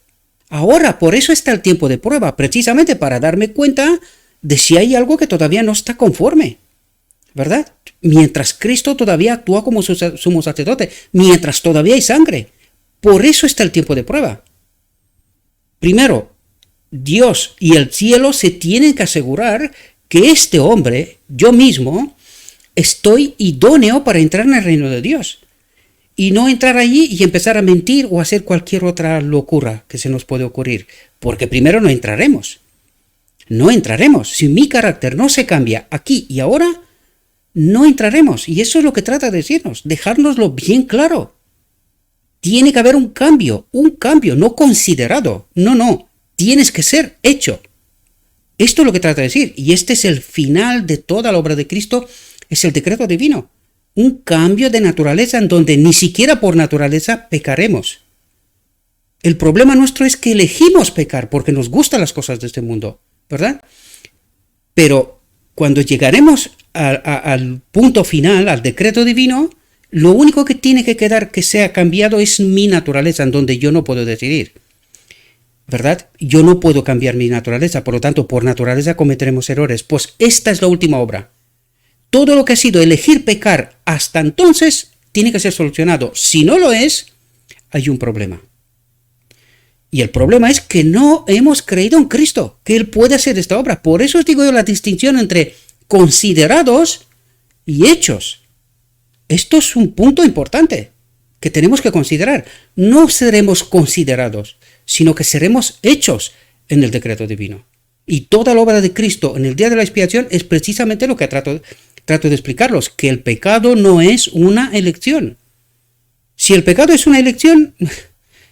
Ahora, por eso está el tiempo de prueba, precisamente para darme cuenta de si hay algo que todavía no está conforme, ¿verdad? Mientras Cristo todavía actúa como sumo sacerdote, mientras todavía hay sangre. Por eso está el tiempo de prueba. Primero, Dios y el cielo se tienen que asegurar que este hombre, yo mismo, estoy idóneo para entrar en el reino de Dios. Y no entrar allí y empezar a mentir o hacer cualquier otra locura que se nos puede ocurrir. Porque primero no entraremos. No entraremos. Si mi carácter no se cambia aquí y ahora, no entraremos. Y eso es lo que trata de decirnos. Dejárnoslo bien claro. Tiene que haber un cambio, no considerado. No. Tienes que ser hecho. Esto es lo que trata de decir. Y este es el final de toda la obra de Cristo. Es el decreto divino. Un cambio de naturaleza en donde ni siquiera por naturaleza pecaremos. El problema nuestro es que elegimos pecar porque nos gustan las cosas de este mundo, ¿verdad? Pero cuando llegaremos al punto final, al decreto divino, lo único que tiene que quedar que sea cambiado es mi naturaleza, en donde yo no puedo decidir, ¿verdad? Yo no puedo cambiar mi naturaleza, por lo tanto, por naturaleza cometeremos errores. Pues esta es la última obra. Todo lo que ha sido elegir pecar hasta entonces tiene que ser solucionado. Si no lo es, hay un problema. Y el problema es que no hemos creído en Cristo, que Él puede hacer esta obra. Por eso os digo yo la distinción entre considerados y hechos. Esto es un punto importante que tenemos que considerar. No seremos considerados, sino que seremos hechos en el decreto divino. Y toda la obra de Cristo en el día de la expiación es precisamente lo que trato de explicarlos, que el pecado no es una elección. Si el pecado es una elección,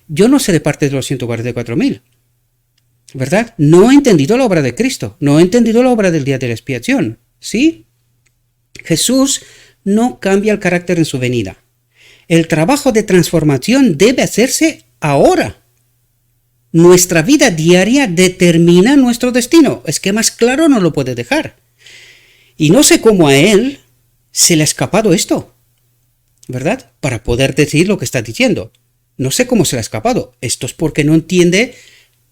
yo no seré parte de los 144.000, ¿verdad? No he entendido la obra de Cristo, no he entendido la obra del día de la expiación, ¿sí? Jesús no cambia el carácter en su venida. El trabajo de transformación debe hacerse ahora. Nuestra vida diaria determina nuestro destino. Es que más claro no lo puede dejar. Y no sé cómo a él se le ha escapado esto, ¿verdad? Para poder decir lo que está diciendo. No sé cómo se le ha escapado. Esto es porque no entiende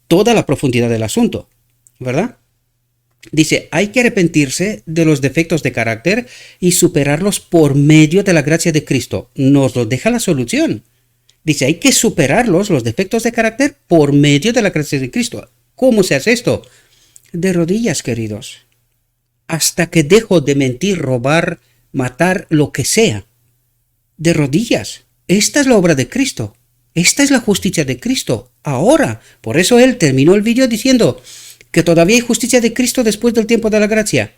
toda la profundidad del asunto, ¿verdad? Dice, hay que arrepentirse de los defectos de carácter y superarlos por medio de la gracia de Cristo. Nos lo deja la solución. Dice, hay que superarlos, los defectos de carácter, por medio de la gracia de Cristo. ¿Cómo se hace esto? De rodillas, queridos. Hasta que dejo de mentir, robar, matar, lo que sea. De rodillas. Esta es la obra de Cristo. Esta es la justicia de Cristo. Ahora. Por eso él terminó el vídeo diciendo que todavía hay justicia de Cristo después del tiempo de la gracia.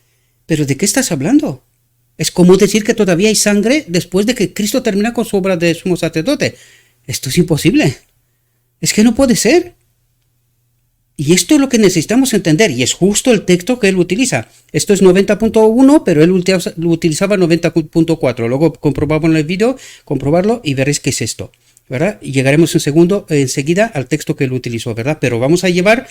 ¿Pero de qué estás hablando? Es como decir que todavía hay sangre después de que Cristo termina con su obra de sumo sacerdote. Esto es imposible. Es que no puede ser. Y esto es lo que necesitamos entender, y es justo el texto que él utiliza. Esto es 90.1, pero él utilizaba 90.4. Luego comprobamos en el vídeo, comprobarlo y veréis qué es esto, ¿verdad? Y llegaremos enseguida al texto que él utilizó, ¿verdad? Pero vamos a llevar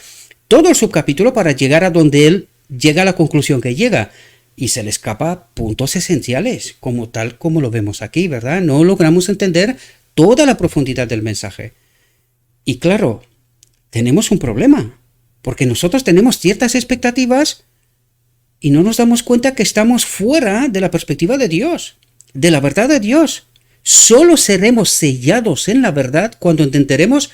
todo el subcapítulo para llegar a donde él llega a la conclusión que llega. Y se le escapa puntos esenciales, tal como lo vemos aquí, ¿verdad? No logramos entender toda la profundidad del mensaje. Y claro, tenemos un problema, porque nosotros tenemos ciertas expectativas y no nos damos cuenta que estamos fuera de la perspectiva de Dios, de la verdad de Dios. Solo seremos sellados en la verdad cuando entenderemos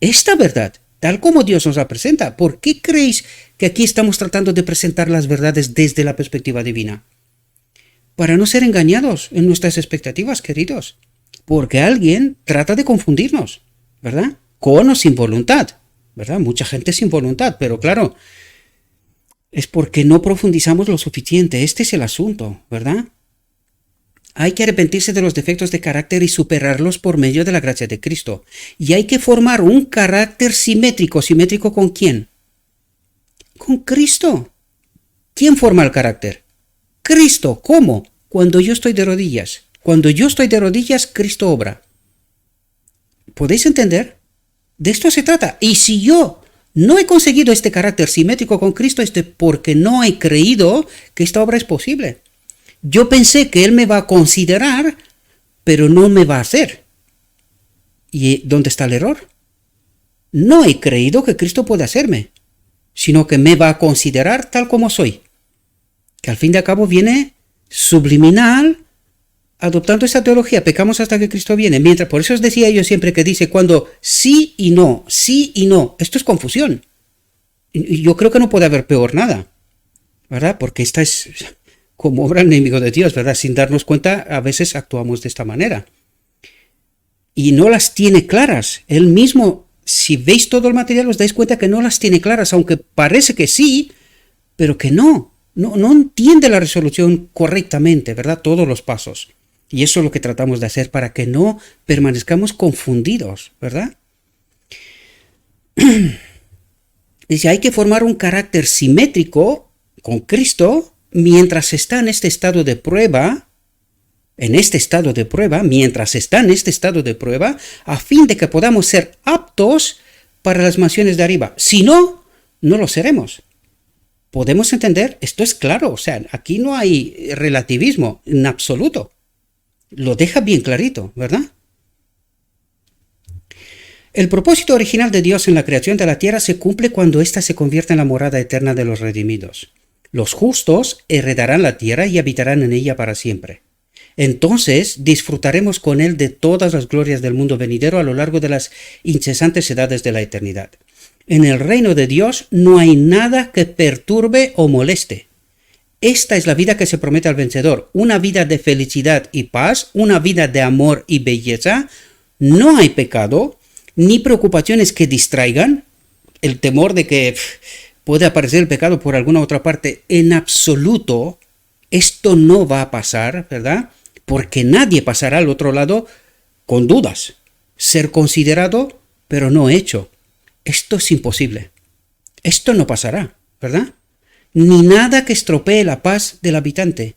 esta verdad, tal como Dios nos la presenta. ¿Por qué creéis que aquí estamos tratando de presentar las verdades desde la perspectiva divina? Para no ser engañados en nuestras expectativas, queridos. Porque alguien trata de confundirnos, ¿verdad? Con o sin voluntad, ¿verdad? Mucha gente sin voluntad, pero claro, es porque no profundizamos lo suficiente. Este es el asunto, ¿verdad? Hay que arrepentirse de los defectos de carácter y superarlos por medio de la gracia de Cristo. Y hay que formar un carácter simétrico. ¿Simétrico con quién? Con Cristo. ¿Quién forma el carácter? Cristo. ¿Cómo? Cuando yo estoy de rodillas. Cuando yo estoy de rodillas, Cristo obra. ¿Podéis entender? De esto se trata. Y si yo no he conseguido este carácter simétrico con Cristo, es porque no he creído que esta obra es posible. Yo pensé que Él me va a considerar, pero no me va a hacer. ¿Y dónde está el error? No he creído que Cristo puede hacerme, sino que me va a considerar tal como soy. Que al fin y al cabo viene subliminal, adoptando esta teología, pecamos hasta que Cristo viene. Por eso os decía yo siempre que dice cuando sí y no, esto es confusión. Y yo creo que no puede haber peor nada, ¿verdad? Porque esta es como obra del enemigo de Dios, ¿verdad? Sin darnos cuenta, a veces actuamos de esta manera. Y no las tiene claras. Él mismo, si veis todo el material, os dais cuenta que no las tiene claras, aunque parece que sí, pero que no entiende la resolución correctamente, ¿verdad? Todos los pasos. Y eso es lo que tratamos de hacer para que no permanezcamos confundidos, ¿verdad? Dice, hay que formar un carácter simétrico con Cristo mientras está en este estado de prueba, mientras está en este estado de prueba, a fin de que podamos ser aptos para las mansiones de arriba. Si no, no lo seremos. ¿Podemos entender? Esto es claro, o sea, aquí no hay relativismo en absoluto. Lo deja bien clarito, ¿verdad? El propósito original de Dios en la creación de la tierra se cumple cuando ésta se convierte en la morada eterna de los redimidos. Los justos heredarán la tierra y habitarán en ella para siempre. Entonces disfrutaremos con Él de todas las glorias del mundo venidero a lo largo de las incesantes edades de la eternidad. En el reino de Dios no hay nada que perturbe o moleste. Esta es la vida que se promete al vencedor, una vida de felicidad y paz, una vida de amor y belleza. No hay pecado, ni preocupaciones que distraigan, el temor de que puede aparecer el pecado por alguna otra parte. En absoluto, esto no va a pasar, ¿verdad? Porque nadie pasará al otro lado con dudas. Ser considerado, pero no hecho. Esto es imposible. Esto no pasará, ¿verdad? Ni nada que estropee la paz del habitante.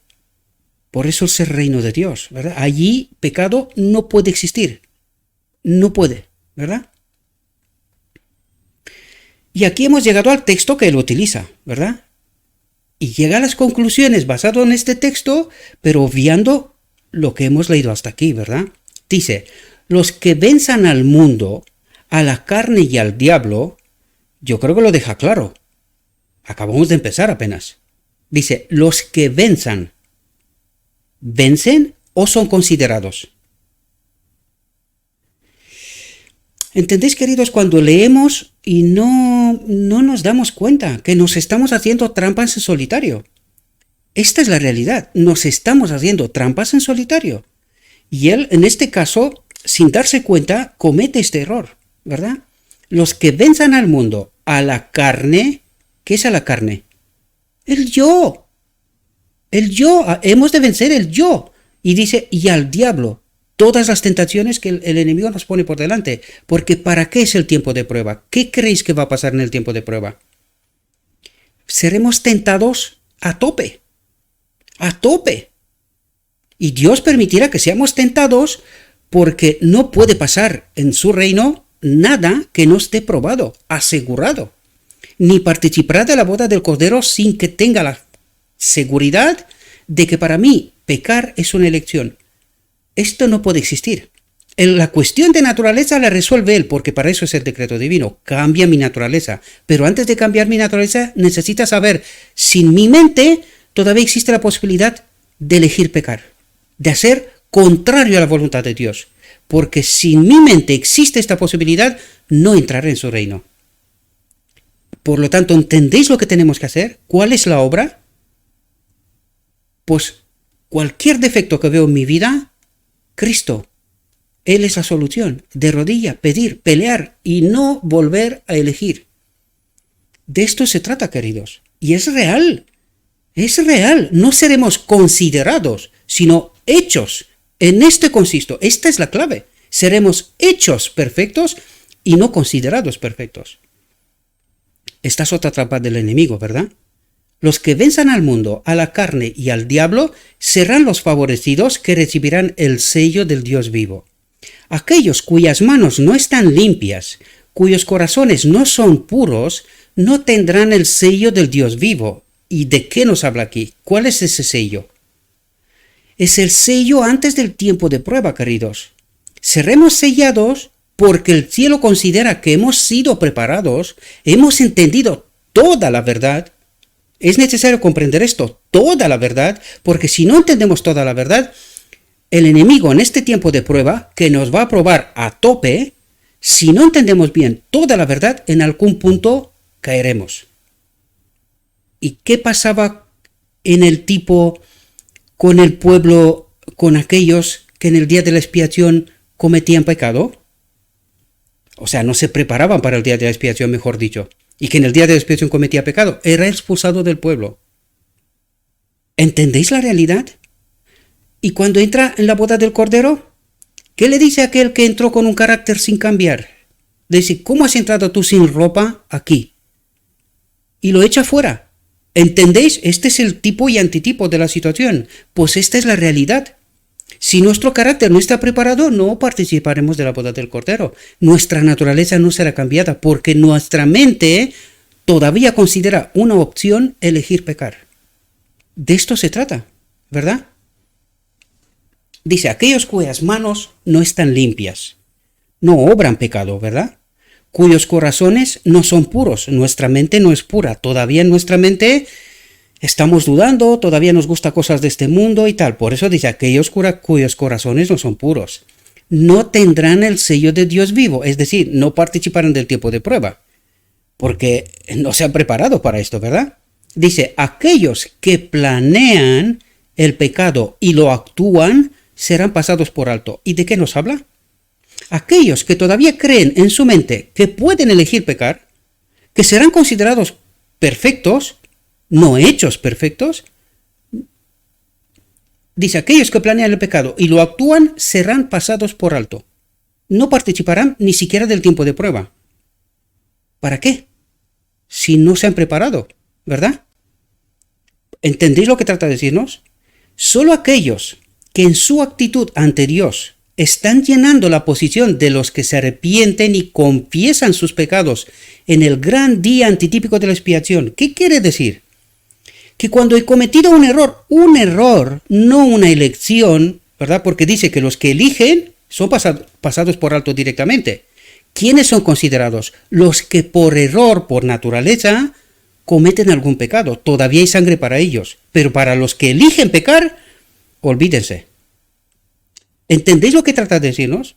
Por eso es el reino de Dios, ¿verdad? Allí pecado no puede existir. No puede, ¿verdad? Y aquí hemos llegado al texto que él utiliza, ¿verdad? Y llega a las conclusiones basado en este texto, pero obviando lo que hemos leído hasta aquí, ¿verdad? Dice, los que venzan al mundo, a la carne y al diablo, yo creo que lo deja claro. Acabamos de empezar apenas. Dice, los que venzan, ¿vencen o son considerados? ¿Entendéis, queridos? Cuando leemos y no nos damos cuenta que nos estamos haciendo trampas en solitario. Esta es la realidad. Nos estamos haciendo trampas en solitario. Y él, en este caso, sin darse cuenta, comete este error, ¿verdad? Los que venzan al mundo, a la carne, ¿qué es a la carne? El yo. El yo. Hemos de vencer el yo. Y dice, y al diablo. Todas las tentaciones que el enemigo nos pone por delante. Porque ¿para qué es el tiempo de prueba? ¿Qué creéis que va a pasar en el tiempo de prueba? Seremos tentados a tope. A tope. Y Dios permitirá que seamos tentados porque no puede pasar en su reino nada que no esté probado, asegurado. Ni participará de la boda del Cordero sin que tenga la seguridad de que para mí pecar es una elección. Esto no puede existir. La cuestión de naturaleza la resuelve Él, porque para eso es el decreto divino. Cambia mi naturaleza. Pero antes de cambiar mi naturaleza, necesita saber si en mi mente todavía existe la posibilidad de elegir pecar, de hacer contrario a la voluntad de Dios. Porque si en mi mente existe esta posibilidad, no entraré en su reino. Por lo tanto, ¿entendéis lo que tenemos que hacer? ¿Cuál es la obra? Pues cualquier defecto que veo en mi vida, Cristo, Él es la solución. De rodilla, pedir, pelear y no volver a elegir. De esto se trata, queridos. Y es real. Es real. No seremos considerados, sino hechos. En esto consisto. Esta es la clave. Seremos hechos perfectos y no considerados perfectos. Esta es otra trampa del enemigo, ¿verdad? Los que venzan al mundo, a la carne y al diablo serán los favorecidos que recibirán el sello del Dios vivo. Aquellos cuyas manos no están limpias, cuyos corazones no son puros, no tendrán el sello del Dios vivo. ¿Y de qué nos habla aquí? ¿Cuál es ese sello? Es el sello antes del tiempo de prueba, queridos. Seremos sellados porque el cielo considera que hemos sido preparados, hemos entendido toda la verdad. Es necesario comprender esto, toda la verdad, porque si no entendemos toda la verdad, el enemigo en este tiempo de prueba, que nos va a probar a tope, si no entendemos bien toda la verdad, en algún punto caeremos. ¿Y qué pasaba en el tipo con el pueblo, con aquellos que en el día de la expiación cometían pecado? O sea, no se preparaban para el día de la expiación, mejor dicho. Y que en el día de la expiación cometía pecado, era expulsado del pueblo. ¿Entendéis la realidad? Y cuando entra en la boda del Cordero, ¿qué le dice a aquel que entró con un carácter sin cambiar? Le dice, ¿cómo has entrado tú sin ropa aquí? Y lo echa fuera. ¿Entendéis? Este es el tipo y antitipo de la situación. Pues esta es la realidad. Si nuestro carácter no está preparado, no participaremos de la boda del Cordero. Nuestra naturaleza no será cambiada porque nuestra mente todavía considera una opción elegir pecar. De esto se trata, ¿verdad? Dice, aquellos cuyas manos no están limpias, no obran pecado, ¿verdad? Cuyos corazones no son puros, nuestra mente no es pura. Todavía en nuestra mente estamos dudando, todavía nos gusta cosas de este mundo y tal. Por eso dice, aquellos cuyos corazones no son puros no tendrán el sello de Dios vivo, es decir, no participarán del tiempo de prueba, porque no se han preparado para esto, ¿verdad? Dice, aquellos que planean el pecado y lo actúan serán pasados por alto. ¿Y de qué nos habla? Aquellos que todavía creen en su mente que pueden elegir pecar, que serán considerados perfectos, no hechos perfectos. Dice, aquellos que planean el pecado y lo actúan serán pasados por alto. No participarán ni siquiera del tiempo de prueba. ¿Para qué? Si no se han preparado, ¿verdad? ¿Entendéis lo que trata de decirnos? Solo aquellos que en su actitud ante Dios están llenando la posición de los que se arrepienten y confiesan sus pecados en el gran día antitípico de la expiación. ¿Qué quiere decir? Que cuando he cometido un error, no una elección, ¿verdad? Porque dice que los que eligen son pasados por alto directamente. ¿Quiénes son considerados? Los que por error, por naturaleza, cometen algún pecado. Todavía hay sangre para ellos. Pero para los que eligen pecar, olvídense. ¿Entendéis lo que trata de decirnos?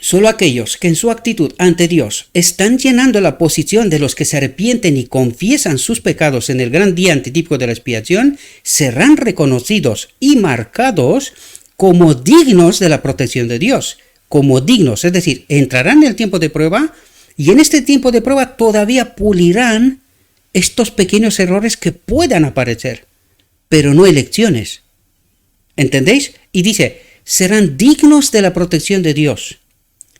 Solo aquellos que en su actitud ante Dios están llenando la posición de los que se arrepienten y confiesan sus pecados en el gran día antitípico de la expiación, serán reconocidos y marcados como dignos de la protección de Dios. Como dignos, es decir, entrarán en el tiempo de prueba y en este tiempo de prueba todavía pulirán estos pequeños errores que puedan aparecer, pero no elecciones. ¿Entendéis? Y dice, serán dignos de la protección de Dios.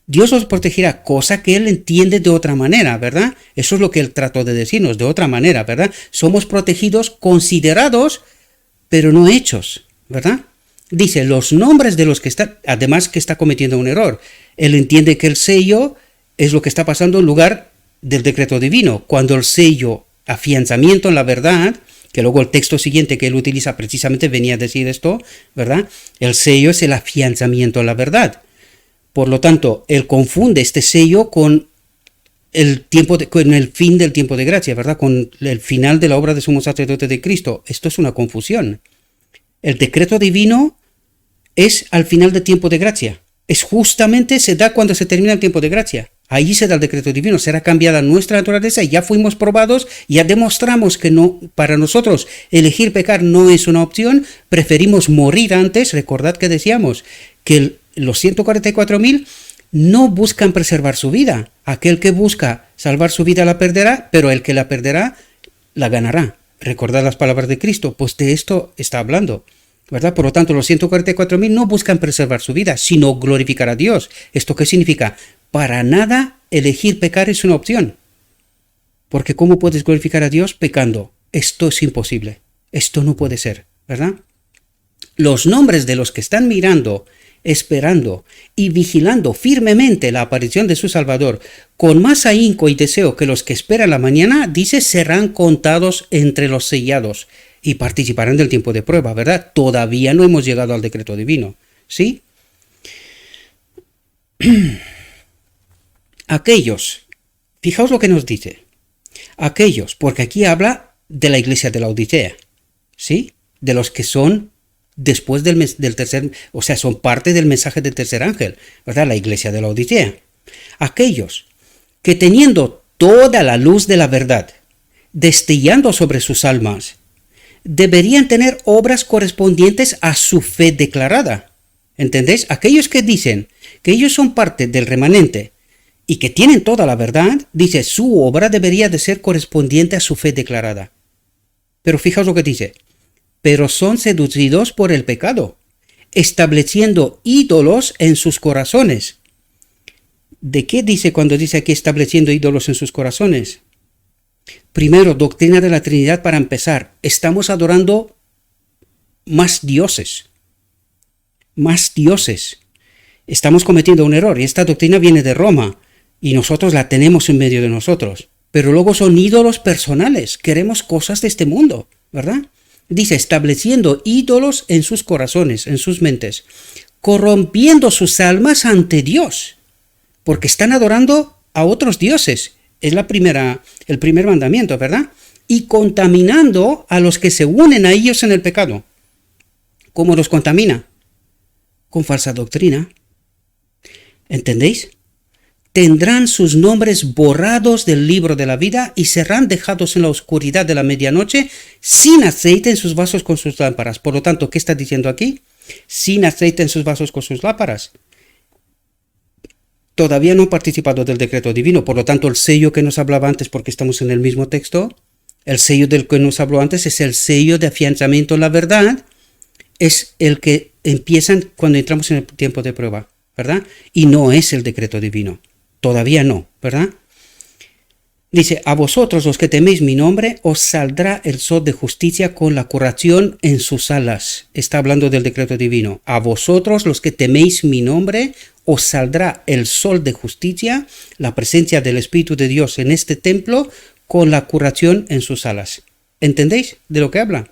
Dios los protegerá, cosa que Él entiende de otra manera, ¿verdad? Eso es lo que Él trató de decirnos, de otra manera, ¿verdad? Somos protegidos, considerados, pero no hechos, ¿verdad? Dice, los nombres de los que están, además que está cometiendo un error. Él entiende que el sello es lo que está pasando en lugar del decreto divino. Cuando el sello, afianzamiento en la verdad, que luego el texto siguiente que él utiliza precisamente venía a decir esto, ¿verdad? El sello es el afianzamiento en la verdad. Por lo tanto, él confunde este sello con con el fin del tiempo de gracia, ¿verdad? Con el final de la obra de sumo sacerdote de Cristo. Esto es una confusión. El decreto divino es al final del tiempo de gracia. Es justamente, se da cuando se termina el tiempo de gracia. Ahí se da el decreto divino, será cambiada nuestra naturaleza y ya fuimos probados, ya demostramos que no, para nosotros elegir pecar no es una opción, preferimos morir antes. Recordad que decíamos que los 144.000 no buscan preservar su vida. Aquel que busca salvar su vida la perderá, pero el que la perderá la ganará. Recordad las palabras de Cristo, pues de esto está hablando, ¿verdad? Por lo tanto, los 144.000 no buscan preservar su vida, sino glorificar a Dios. ¿Esto qué significa? Para nada elegir pecar es una opción. Porque ¿cómo puedes glorificar a Dios pecando? Esto es imposible. Esto no puede ser, ¿verdad? Los nombres de los que están mirando, esperando y vigilando firmemente la aparición de su Salvador, con más ahínco y deseo que los que esperan la mañana, dice, serán contados entre los sellados y participarán del tiempo de prueba, ¿verdad? Todavía no hemos llegado al decreto divino, ¿sí? Aquellos, fijaos lo que nos dice, aquellos, porque aquí habla de la iglesia de la Odisea, ¿sí? De los que son después del tercer, o sea, son parte del mensaje del tercer ángel, ¿verdad? La iglesia de la Odisea. Aquellos que teniendo toda la luz de la verdad, destellando sobre sus almas, deberían tener obras correspondientes a su fe declarada. ¿Entendéis? Aquellos que dicen que ellos son parte del remanente y que tienen toda la verdad, dice, su obra debería de ser correspondiente a su fe declarada. Pero fijaos lo que dice, pero son seducidos por el pecado, estableciendo ídolos en sus corazones. ¿De qué dice cuando dice aquí estableciendo ídolos en sus corazones? Primero, doctrina de la Trinidad para empezar. Estamos adorando más dioses. Más dioses. Estamos cometiendo un error y esta doctrina viene de Roma y nosotros la tenemos en medio de nosotros. Pero luego son ídolos personales. Queremos cosas de este mundo, ¿verdad? Dice, estableciendo ídolos en sus corazones, en sus mentes, corrompiendo sus almas ante Dios, porque están adorando a otros dioses. Es el primer mandamiento, ¿verdad? Y contaminando a los que se unen a ellos en el pecado. ¿Cómo los contamina? Con falsa doctrina. ¿Entendéis? Tendrán sus nombres borrados del libro de la vida y serán dejados en la oscuridad de la medianoche sin aceite en sus vasos con sus lámparas. Por lo tanto, ¿qué está diciendo aquí? Sin aceite en sus vasos con sus lámparas. Todavía no han participado del decreto divino, por lo tanto el sello que nos hablaba antes, porque estamos en el mismo texto, el sello del que nos habló antes es el sello de afianzamiento en la verdad, es el que empiezan cuando entramos en el tiempo de prueba, ¿verdad? Y no es el decreto divino. Todavía no, ¿verdad? Dice, a vosotros los que teméis mi nombre, os saldrá el sol de justicia con la curación en sus alas. Está hablando del decreto divino. A vosotros los que teméis mi nombre, os saldrá el sol de justicia, la presencia del Espíritu de Dios en este templo, con la curación en sus alas. ¿Entendéis de lo que habla?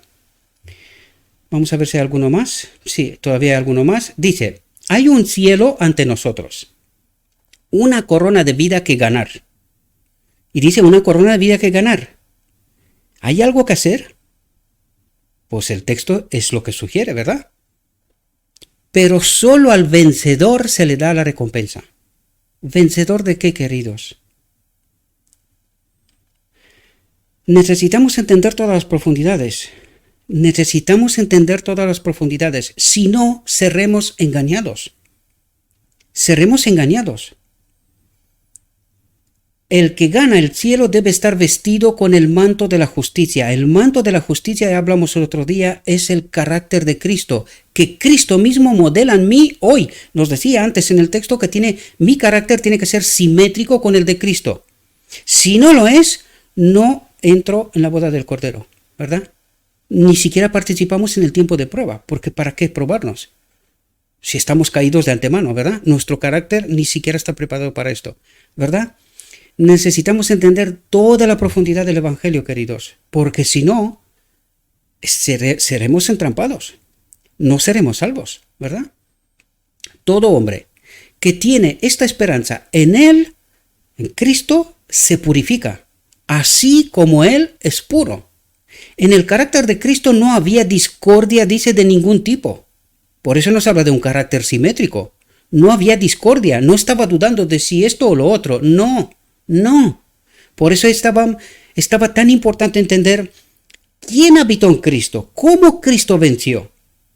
Vamos a ver si hay alguno más. Sí, todavía hay alguno más. Dice, hay un cielo ante nosotros, una corona de vida que ganar. Y dice, una corona de vida que ganar. ¿Hay algo que hacer? Pues el texto es lo que sugiere, ¿verdad? Pero solo al vencedor se le da la recompensa. ¿Vencedor de qué, queridos? Necesitamos entender todas las profundidades. Necesitamos entender todas las profundidades. Si no, seremos engañados. Seremos engañados. El que gana el cielo debe estar vestido con el manto de la justicia. El manto de la justicia, ya hablamos el otro día, es el carácter de Cristo, que Cristo mismo modela en mí hoy. Nos decía antes en el texto que mi carácter tiene que ser simétrico con el de Cristo. Si no lo es, no entro en la boda del Cordero, ¿verdad? Ni siquiera participamos en el tiempo de prueba, porque ¿para qué probarnos? Si estamos caídos de antemano, ¿verdad? Nuestro carácter ni siquiera está preparado para esto, ¿verdad? Necesitamos entender toda la profundidad del Evangelio, queridos, porque si no, seremos entrampados, no seremos salvos, ¿verdad? Todo hombre que tiene esta esperanza en Él, en Cristo, se purifica, así como Él es puro. En el carácter de Cristo no había discordia, dice, de ningún tipo. Por eso nos habla de un carácter simétrico. No había discordia, no estaba dudando de si esto o lo otro, no. Por eso estaba tan importante entender quién habitó en Cristo, cómo Cristo venció.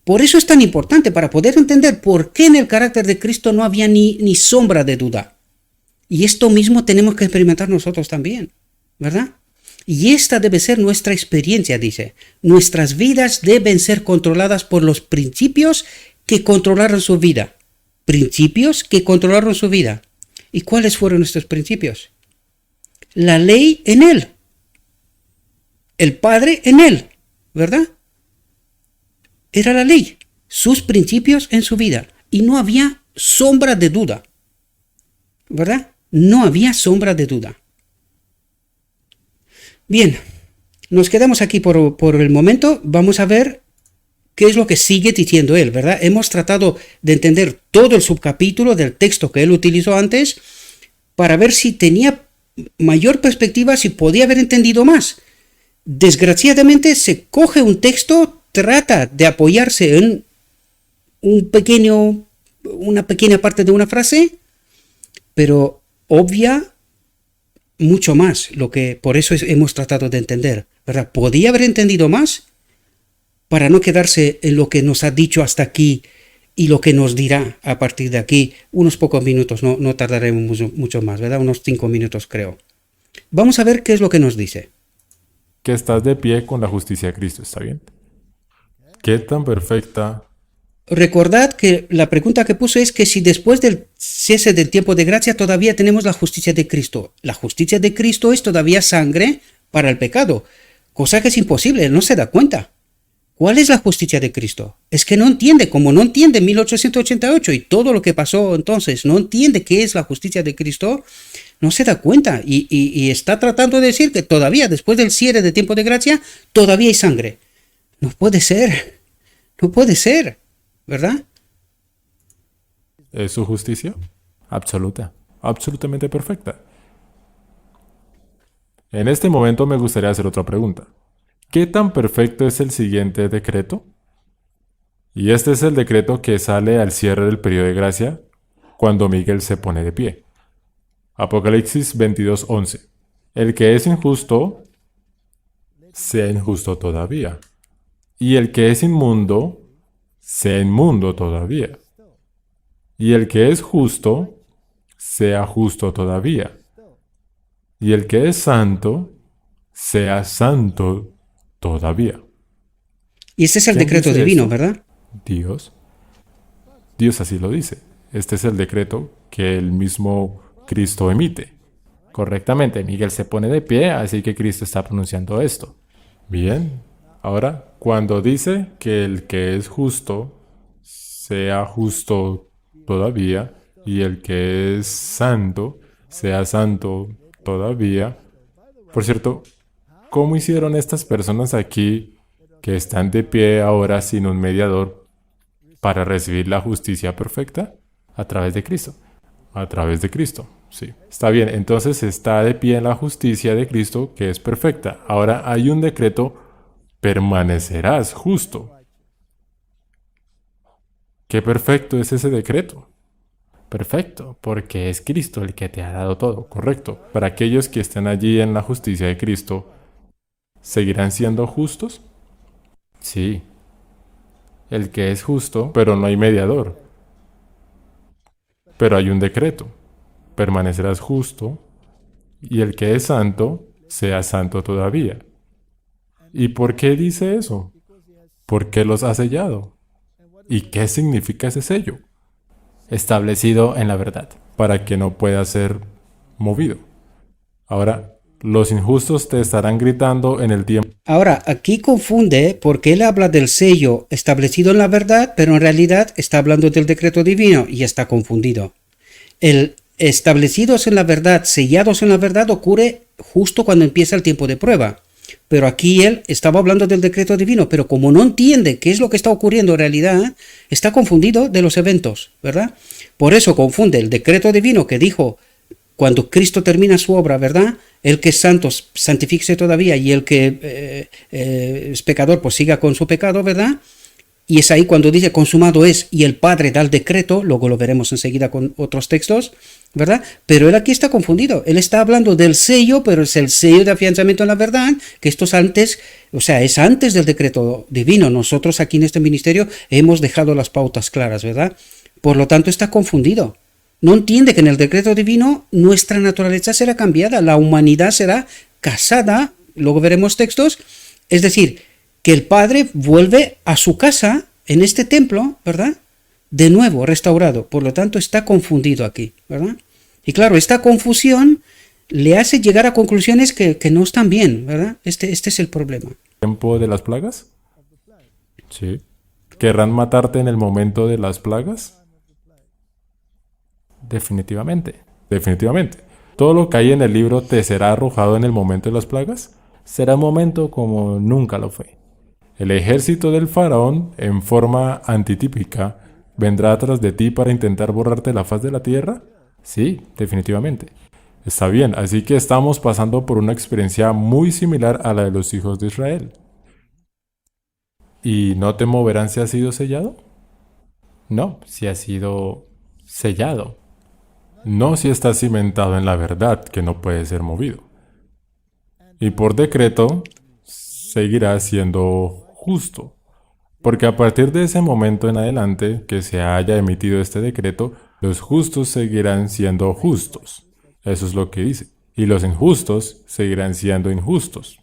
Por eso es tan importante para poder entender por qué en el carácter de Cristo no había ni sombra de duda. Y esto mismo tenemos que experimentar nosotros también, ¿verdad? Y esta debe ser nuestra experiencia, dice. Nuestras vidas deben ser controladas por los principios que controlaron su vida. Principios que controlaron su vida. ¿Y cuáles fueron estos principios? La ley en Él. El Padre en Él, ¿verdad? Era la ley. Sus principios en su vida. Y no había sombra de duda. ¿Verdad? No había sombra de duda. Bien, nos quedamos aquí por el momento. Vamos a ver qué es lo que sigue diciendo él, ¿verdad? Hemos tratado de entender todo el subcapítulo del texto que él utilizó antes para ver si tenía mayor perspectiva, si podía haber entendido más. Desgraciadamente se coge un texto, trata de apoyarse en una pequeña parte de una frase, pero obvia mucho más, por eso hemos tratado de entender, ¿verdad? ¿Podía haber entendido más? Para no quedarse en lo que nos ha dicho hasta aquí y lo que nos dirá a partir de aquí, unos pocos minutos, no tardaremos mucho más, ¿verdad? Unos 5 minutos creo. Vamos a ver qué es lo que nos dice. Que estás de pie con la justicia de Cristo, ¿está bien? ¿Qué tan perfecta? Recordad que la pregunta que puse es que si después del cese del tiempo de gracia todavía tenemos la justicia de Cristo. La justicia de Cristo es todavía sangre para el pecado, cosa que es imposible, no se da cuenta. ¿Cuál es la justicia de Cristo? Es que no entiende, como no entiende 1888 y todo lo que pasó entonces, no entiende qué es la justicia de Cristo, no se da cuenta y está tratando de decir que todavía después del cierre de tiempo de gracia todavía hay sangre. No puede ser, ¿verdad? ¿Es su justicia? Absoluta, absolutamente perfecta. En este momento me gustaría hacer otra pregunta. ¿Qué tan perfecto es el siguiente decreto? Y este es el decreto que sale al cierre del periodo de gracia cuando Miguel se pone de pie. Apocalipsis 22:11. El que es injusto, sea injusto todavía. Y el que es inmundo, sea inmundo todavía. Y el que es justo, sea justo todavía. Y el que es santo, sea santo todavía. Y ese es el ¿Quién decreto dice divino, esto? ¿verdad? Dios. Dios así lo dice. Este es el decreto que el mismo Cristo emite. Correctamente, Miguel se pone de pie, así que Cristo está pronunciando esto. Bien. Ahora, cuando dice que el que es justo sea justo todavía y el que es santo sea santo todavía. Por cierto, ¿cómo hicieron estas personas aquí que están de pie ahora sin un mediador para recibir la justicia perfecta? A través de Cristo. A través de Cristo, sí. Está bien, entonces está de pie en la justicia de Cristo que es perfecta. Ahora hay un decreto, permanecerás justo. ¿Qué perfecto es ese decreto? Perfecto, porque es Cristo el que te ha dado todo, correcto. Para aquellos que estén allí en la justicia de Cristo, ¿seguirán siendo justos? Sí, el que es justo, pero no hay mediador. Pero hay un decreto, permanecerás justo, y el que es santo, sea santo todavía. ¿Y por qué dice eso? ¿Por qué los ha sellado? ¿Y qué significa ese sello? Establecido en la verdad, para que no pueda ser movido. Ahora, los injustos te estarán gritando en el tiempo. Ahora, aquí confunde porque él habla del sello establecido en la verdad, pero en realidad está hablando del decreto divino y está confundido. El establecidos en la verdad, sellados en la verdad, ocurre justo cuando empieza el tiempo de prueba. Pero aquí él estaba hablando del decreto divino, pero como no entiende qué es lo que está ocurriendo en realidad, está confundido de los eventos, ¿verdad? Por eso confunde el decreto divino que dijo cuando Cristo termina su obra, ¿verdad? El que es santo, santifíquese todavía, y el que es pecador, pues siga con su pecado, ¿verdad? Y es ahí cuando dice consumado es y el Padre da el decreto, luego lo veremos enseguida con otros textos, ¿verdad? Pero él aquí está confundido, él está hablando del sello, pero es el sello de afianzamiento en la verdad, que esto es antes, o sea, es antes del decreto divino. Nosotros aquí en este ministerio hemos dejado las pautas claras, ¿verdad? Por lo tanto está confundido. No entiende que en el decreto divino nuestra naturaleza será cambiada, la humanidad será casada, luego veremos textos, es decir, que el Padre vuelve a su casa en este templo, ¿verdad? De nuevo, restaurado. Por lo tanto, está confundido aquí, ¿verdad? Y claro, esta confusión le hace llegar a conclusiones que no están bien, ¿verdad? Este es el problema. ¿Tiempo de las plagas? Sí. ¿Querrán matarte en el momento de las plagas? Definitivamente. Definitivamente. ¿Todo lo que hay en el libro te será arrojado en el momento de las plagas? Será un momento como nunca lo fue. El ejército del faraón, en forma antitípica, vendrá tras de ti para intentar borrarte la faz de la tierra. Sí, definitivamente. Está bien, así que estamos pasando por una experiencia muy similar a la de los hijos de Israel. ¿Y no te moverán si has sido sellado? No, si has sido sellado. No si estás cimentado en la verdad, que no puede ser movido. Y por decreto, seguirás siendo justo. Porque a partir de ese momento en adelante que se haya emitido este decreto, los justos seguirán siendo justos. Eso es lo que dice. Y los injustos seguirán siendo injustos.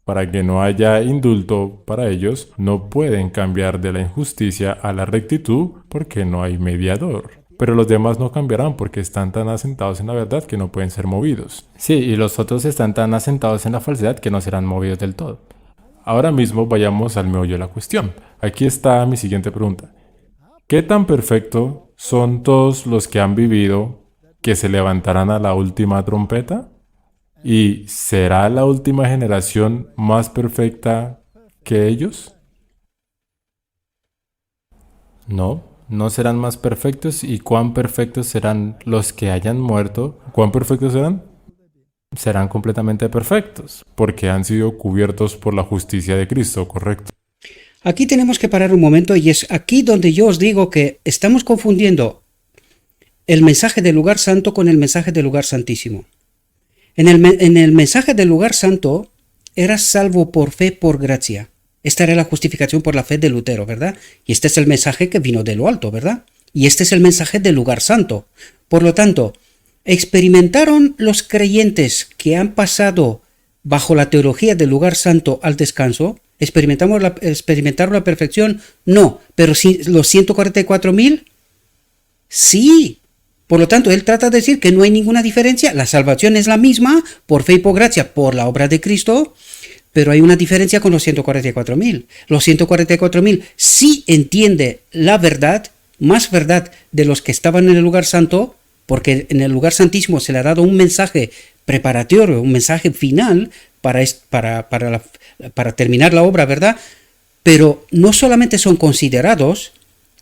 Para que no haya indulto para ellos, no pueden cambiar de la injusticia a la rectitud porque no hay mediador. Pero los demás no cambiarán porque están tan asentados en la verdad que no pueden ser movidos. Sí, y los otros están tan asentados en la falsedad que no serán movidos del todo. Ahora mismo vayamos al meollo de la cuestión. Aquí está mi siguiente pregunta. ¿Qué tan perfecto son todos los que han vivido que se levantarán a la última trompeta? ¿Y será la última generación más perfecta que ellos? No, no serán más perfectos. ¿Y cuán perfectos serán los que hayan muerto? ¿Cuán perfectos serán? serán completamente perfectos, porque han sido cubiertos por la justicia de Cristo, ¿correcto? Aquí tenemos que parar un momento y es aquí donde yo os digo que estamos confundiendo el mensaje del lugar santo con el mensaje del lugar santísimo. En el mensaje del lugar santo eras salvo por fe, por gracia. Esta era la justificación por la fe de Lutero, ¿verdad? Y este es el mensaje que vino de lo alto, ¿verdad? Y este es el mensaje del lugar santo. Por lo tanto, ¿experimentaron los creyentes que han pasado bajo la teología del lugar santo al descanso? ¿Experimentaron la perfección? No. ¿Pero si los 144.000? Sí. Por lo tanto, él trata de decir que no hay ninguna diferencia. La salvación es la misma por fe y por gracia, por la obra de Cristo, pero hay una diferencia con los 144.000. Los 144.000 sí entiende la verdad, más verdad de los que estaban en el lugar santo, porque en el lugar santísimo se le ha dado un mensaje preparatorio, un mensaje final para terminar la obra, ¿verdad? Pero no solamente son considerados,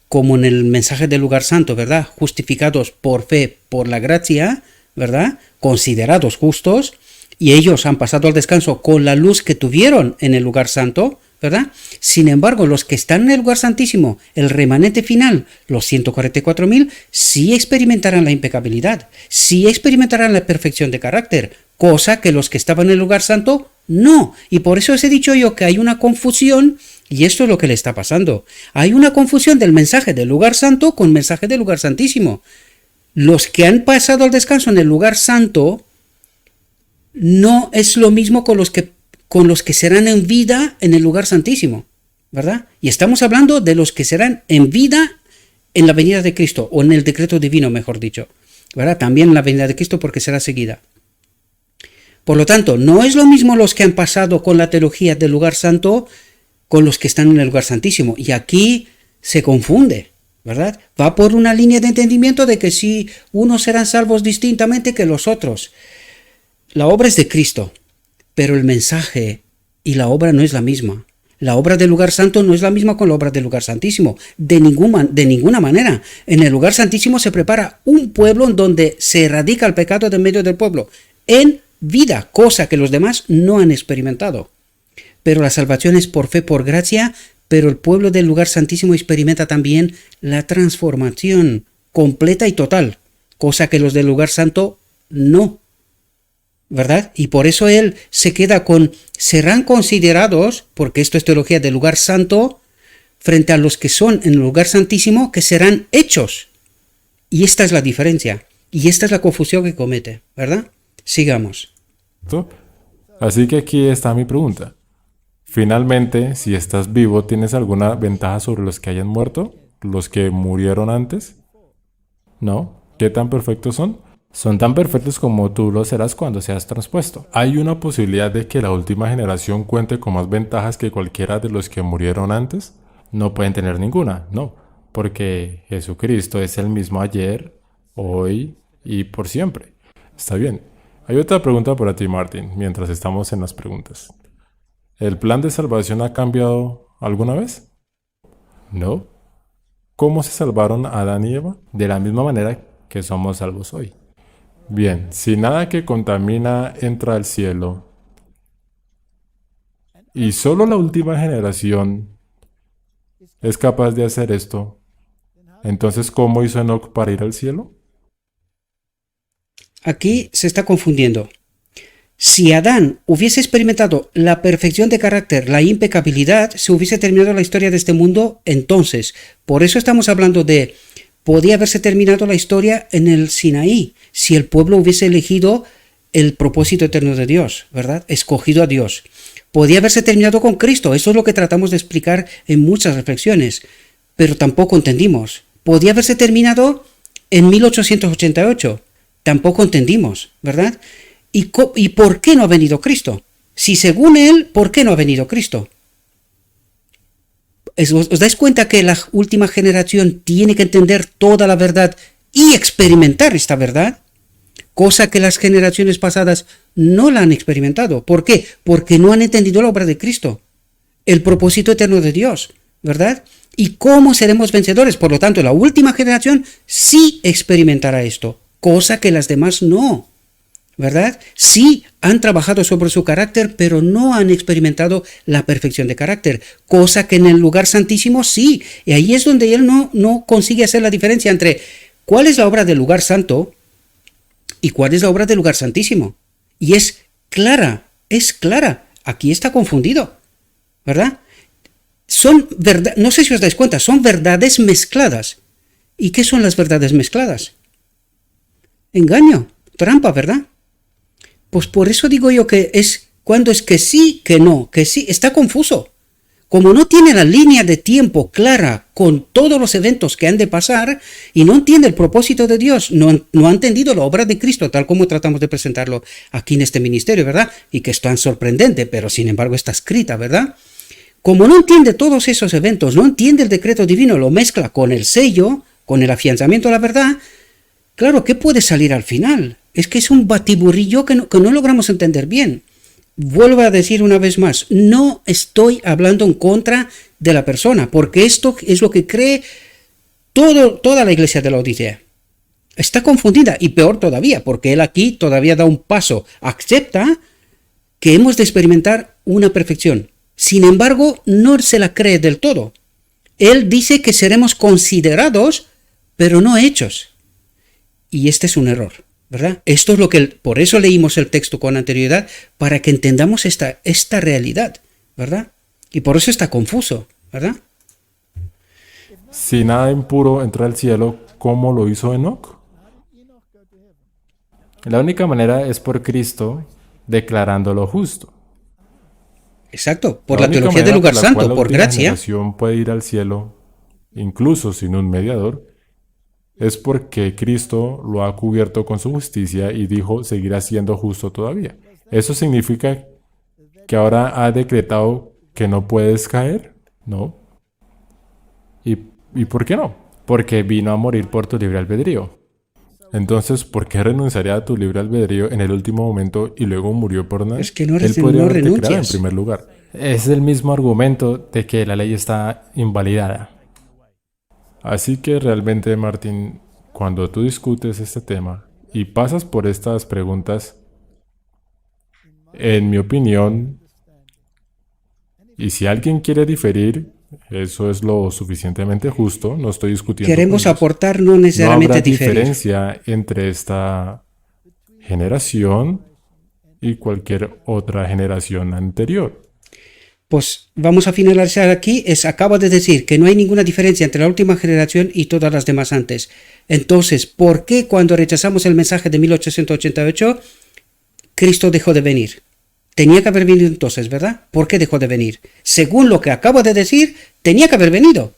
como en el mensaje del lugar santo, ¿verdad? Justificados por fe, por la gracia, ¿verdad? Considerados justos, y ellos han pasado al descanso con la luz que tuvieron en el lugar santo, ¿verdad? Sin embargo, los que están en el lugar santísimo, el remanente final, los 144.000, sí experimentarán la impecabilidad, sí experimentarán la perfección de carácter, cosa que los que estaban en el lugar santo no. Y por eso os he dicho yo que hay una confusión. Y esto es lo que le está pasando. Hay una confusión del mensaje del lugar santo con el mensaje del lugar santísimo. Los que han pasado al descanso en el lugar santo no es lo mismo con los que serán en vida en el lugar santísimo, ¿verdad? Y estamos hablando de los que serán en vida en la venida de Cristo, o en el decreto divino, mejor dicho, ¿verdad? También en la venida de Cristo, porque será seguida. Por lo tanto, no es lo mismo los que han pasado con la teología del lugar santo con los que están en el lugar santísimo. Y aquí se confunde, ¿verdad? Va por una línea de entendimiento de que si unos serán salvos distintamente que los otros. La obra es de Cristo, pero el mensaje y la obra no es la misma. La obra del lugar santo no es la misma con la obra del lugar santísimo. De ninguna manera. En el lugar santísimo se prepara un pueblo en donde se erradica el pecado de en medio del pueblo. En vida, cosa que los demás no han experimentado. Pero la salvación es por fe, por gracia, pero el pueblo del lugar santísimo experimenta también la transformación completa y total, cosa que los del lugar santo no, ¿verdad? Y por eso él se queda con, serán considerados, porque esto es teología del lugar santo, frente a los que son en el lugar santísimo, que serán hechos. Y esta es la diferencia, y esta es la confusión que comete, ¿verdad? Sigamos. Así que aquí está mi pregunta. Finalmente, si estás vivo, ¿tienes alguna ventaja sobre los que hayan muerto? ¿Los que murieron antes? ¿No? ¿Qué tan perfectos son? Son tan perfectos como tú lo serás cuando seas traspuesto. ¿Hay una posibilidad de que la última generación cuente con más ventajas que cualquiera de los que murieron antes? No pueden tener ninguna, no, porque Jesucristo es el mismo ayer, hoy y por siempre. Está bien. Hay otra pregunta para ti, Martín, mientras estamos en las preguntas. ¿El plan de salvación ha cambiado alguna vez? No. ¿Cómo se salvaron Adán y Eva? De la misma manera que somos salvos hoy. Bien, si nada que contamina entra al cielo y solo la última generación es capaz de hacer esto, entonces ¿cómo hizo Enoc para ir al cielo? Aquí se está confundiendo. Si Adán hubiese experimentado la perfección de carácter, la impecabilidad, se hubiese terminado la historia de este mundo entonces. Por eso estamos hablando de, podía haberse terminado la historia en el Sinaí, si el pueblo hubiese elegido el propósito eterno de Dios, ¿verdad? Escogido a Dios. Podía haberse terminado con Cristo, eso es lo que tratamos de explicar en muchas reflexiones, pero tampoco entendimos. Podía haberse terminado en 1888, tampoco entendimos, ¿verdad? ¿Y por qué no ha venido Cristo? Si según él, ¿por qué no ha venido Cristo? ¿Os dais cuenta que la última generación tiene que entender toda la verdad y experimentar esta verdad? Cosa que las generaciones pasadas no la han experimentado. ¿Por qué? Porque no han entendido la obra de Cristo, el propósito eterno de Dios, ¿verdad? ¿Y cómo seremos vencedores? Por lo tanto, la última generación sí experimentará esto, cosa que las demás no. ¿verdad? Sí han trabajado sobre su carácter, pero no han experimentado la perfección de carácter, cosa que en el lugar santísimo sí. Y ahí es donde él no consigue hacer la diferencia entre cuál es la obra del lugar santo y cuál es la obra del lugar santísimo. Y es clara. Aquí está confundido, ¿verdad? Son verdad, no sé si os dais cuenta, son verdades mezcladas. ¿Y qué son las verdades mezcladas? Engaño, trampa, ¿verdad? Pues por eso digo yo que es cuando es que sí, que sí, está confuso. Como no tiene la línea de tiempo clara con todos los eventos que han de pasar y no entiende el propósito de Dios, no ha entendido la obra de Cristo tal como tratamos de presentarlo aquí en este ministerio, ¿verdad? Y que es tan sorprendente, pero sin embargo está escrita, ¿verdad? Como no entiende todos esos eventos, no entiende el decreto divino, lo mezcla con el sello, con el afianzamiento de la verdad, claro, ¿qué puede salir al final? Es que es un batiburrillo que no logramos entender bien. Vuelvo a decir una vez más, no estoy hablando en contra de la persona, porque esto es lo que cree toda la iglesia de la Odisea. Está confundida y peor todavía, porque él aquí todavía da un paso, acepta que hemos de experimentar una perfección. Sin embargo, no se la cree del todo. Él dice que seremos considerados, pero no hechos. Y este es un error, ¿verdad? Esto es lo que por eso leímos el texto con anterioridad, para que entendamos esta realidad, ¿verdad? Y por eso está confuso, ¿verdad? Si nada impuro entra al cielo, ¿cómo lo hizo Enoc? La única manera es por Cristo declarándolo justo. Exacto, por la teología del lugar santo, por gracia. La generación puede ir al cielo, incluso sin un mediador, es porque Cristo lo ha cubierto con su justicia y dijo seguirá siendo justo todavía. ¿Eso significa que ahora ha decretado que no puedes caer? No. ¿Y por qué no? Porque vino a morir por tu libre albedrío. Entonces, ¿por qué renunciaría a tu libre albedrío en el último momento y luego murió por nada? Es que no Él podría haberte creado en renuncias. primer lugar. Es el mismo argumento de que la ley está invalidada. Así que realmente, Martín, cuando tú discutes este tema y pasas por estas preguntas, en mi opinión, y si alguien quiere diferir, eso es lo suficientemente justo, no estoy discutiendo. Queremos con ellos. aportar, no No necesariamente habrá diferir. diferencia entre esta generación y cualquier otra generación anterior. Pues vamos a finalizar aquí. Acabo de decir que no hay ninguna diferencia entre la última generación y todas las demás antes. Entonces, ¿por qué cuando rechazamos el mensaje de 1888, Cristo dejó de venir? Tenía que haber venido entonces, ¿verdad? ¿Por qué dejó de venir? Según lo que acabo de decir, tenía que haber venido.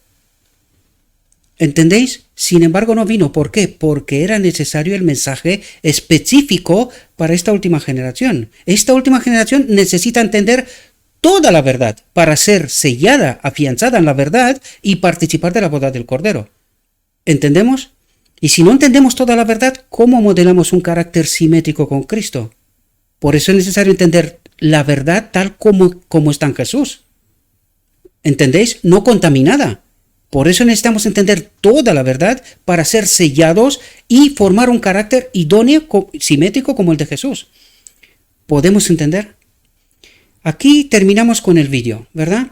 ¿Entendéis? Sin embargo, no vino. ¿Por qué? Porque era necesario el mensaje específico para esta última generación. Esta última generación necesita entender toda la verdad para ser sellada, afianzada en la verdad y participar de la boda del Cordero. ¿Entendemos? Y si no entendemos toda la verdad, ¿cómo modelamos un carácter simétrico con Cristo? Por eso es necesario entender la verdad tal como está en Jesús. ¿Entendéis? No contaminada. Por eso necesitamos entender toda la verdad para ser sellados y formar un carácter idóneo, simétrico como el de Jesús. ¿Podemos entender? Aquí terminamos con el vídeo, ¿verdad?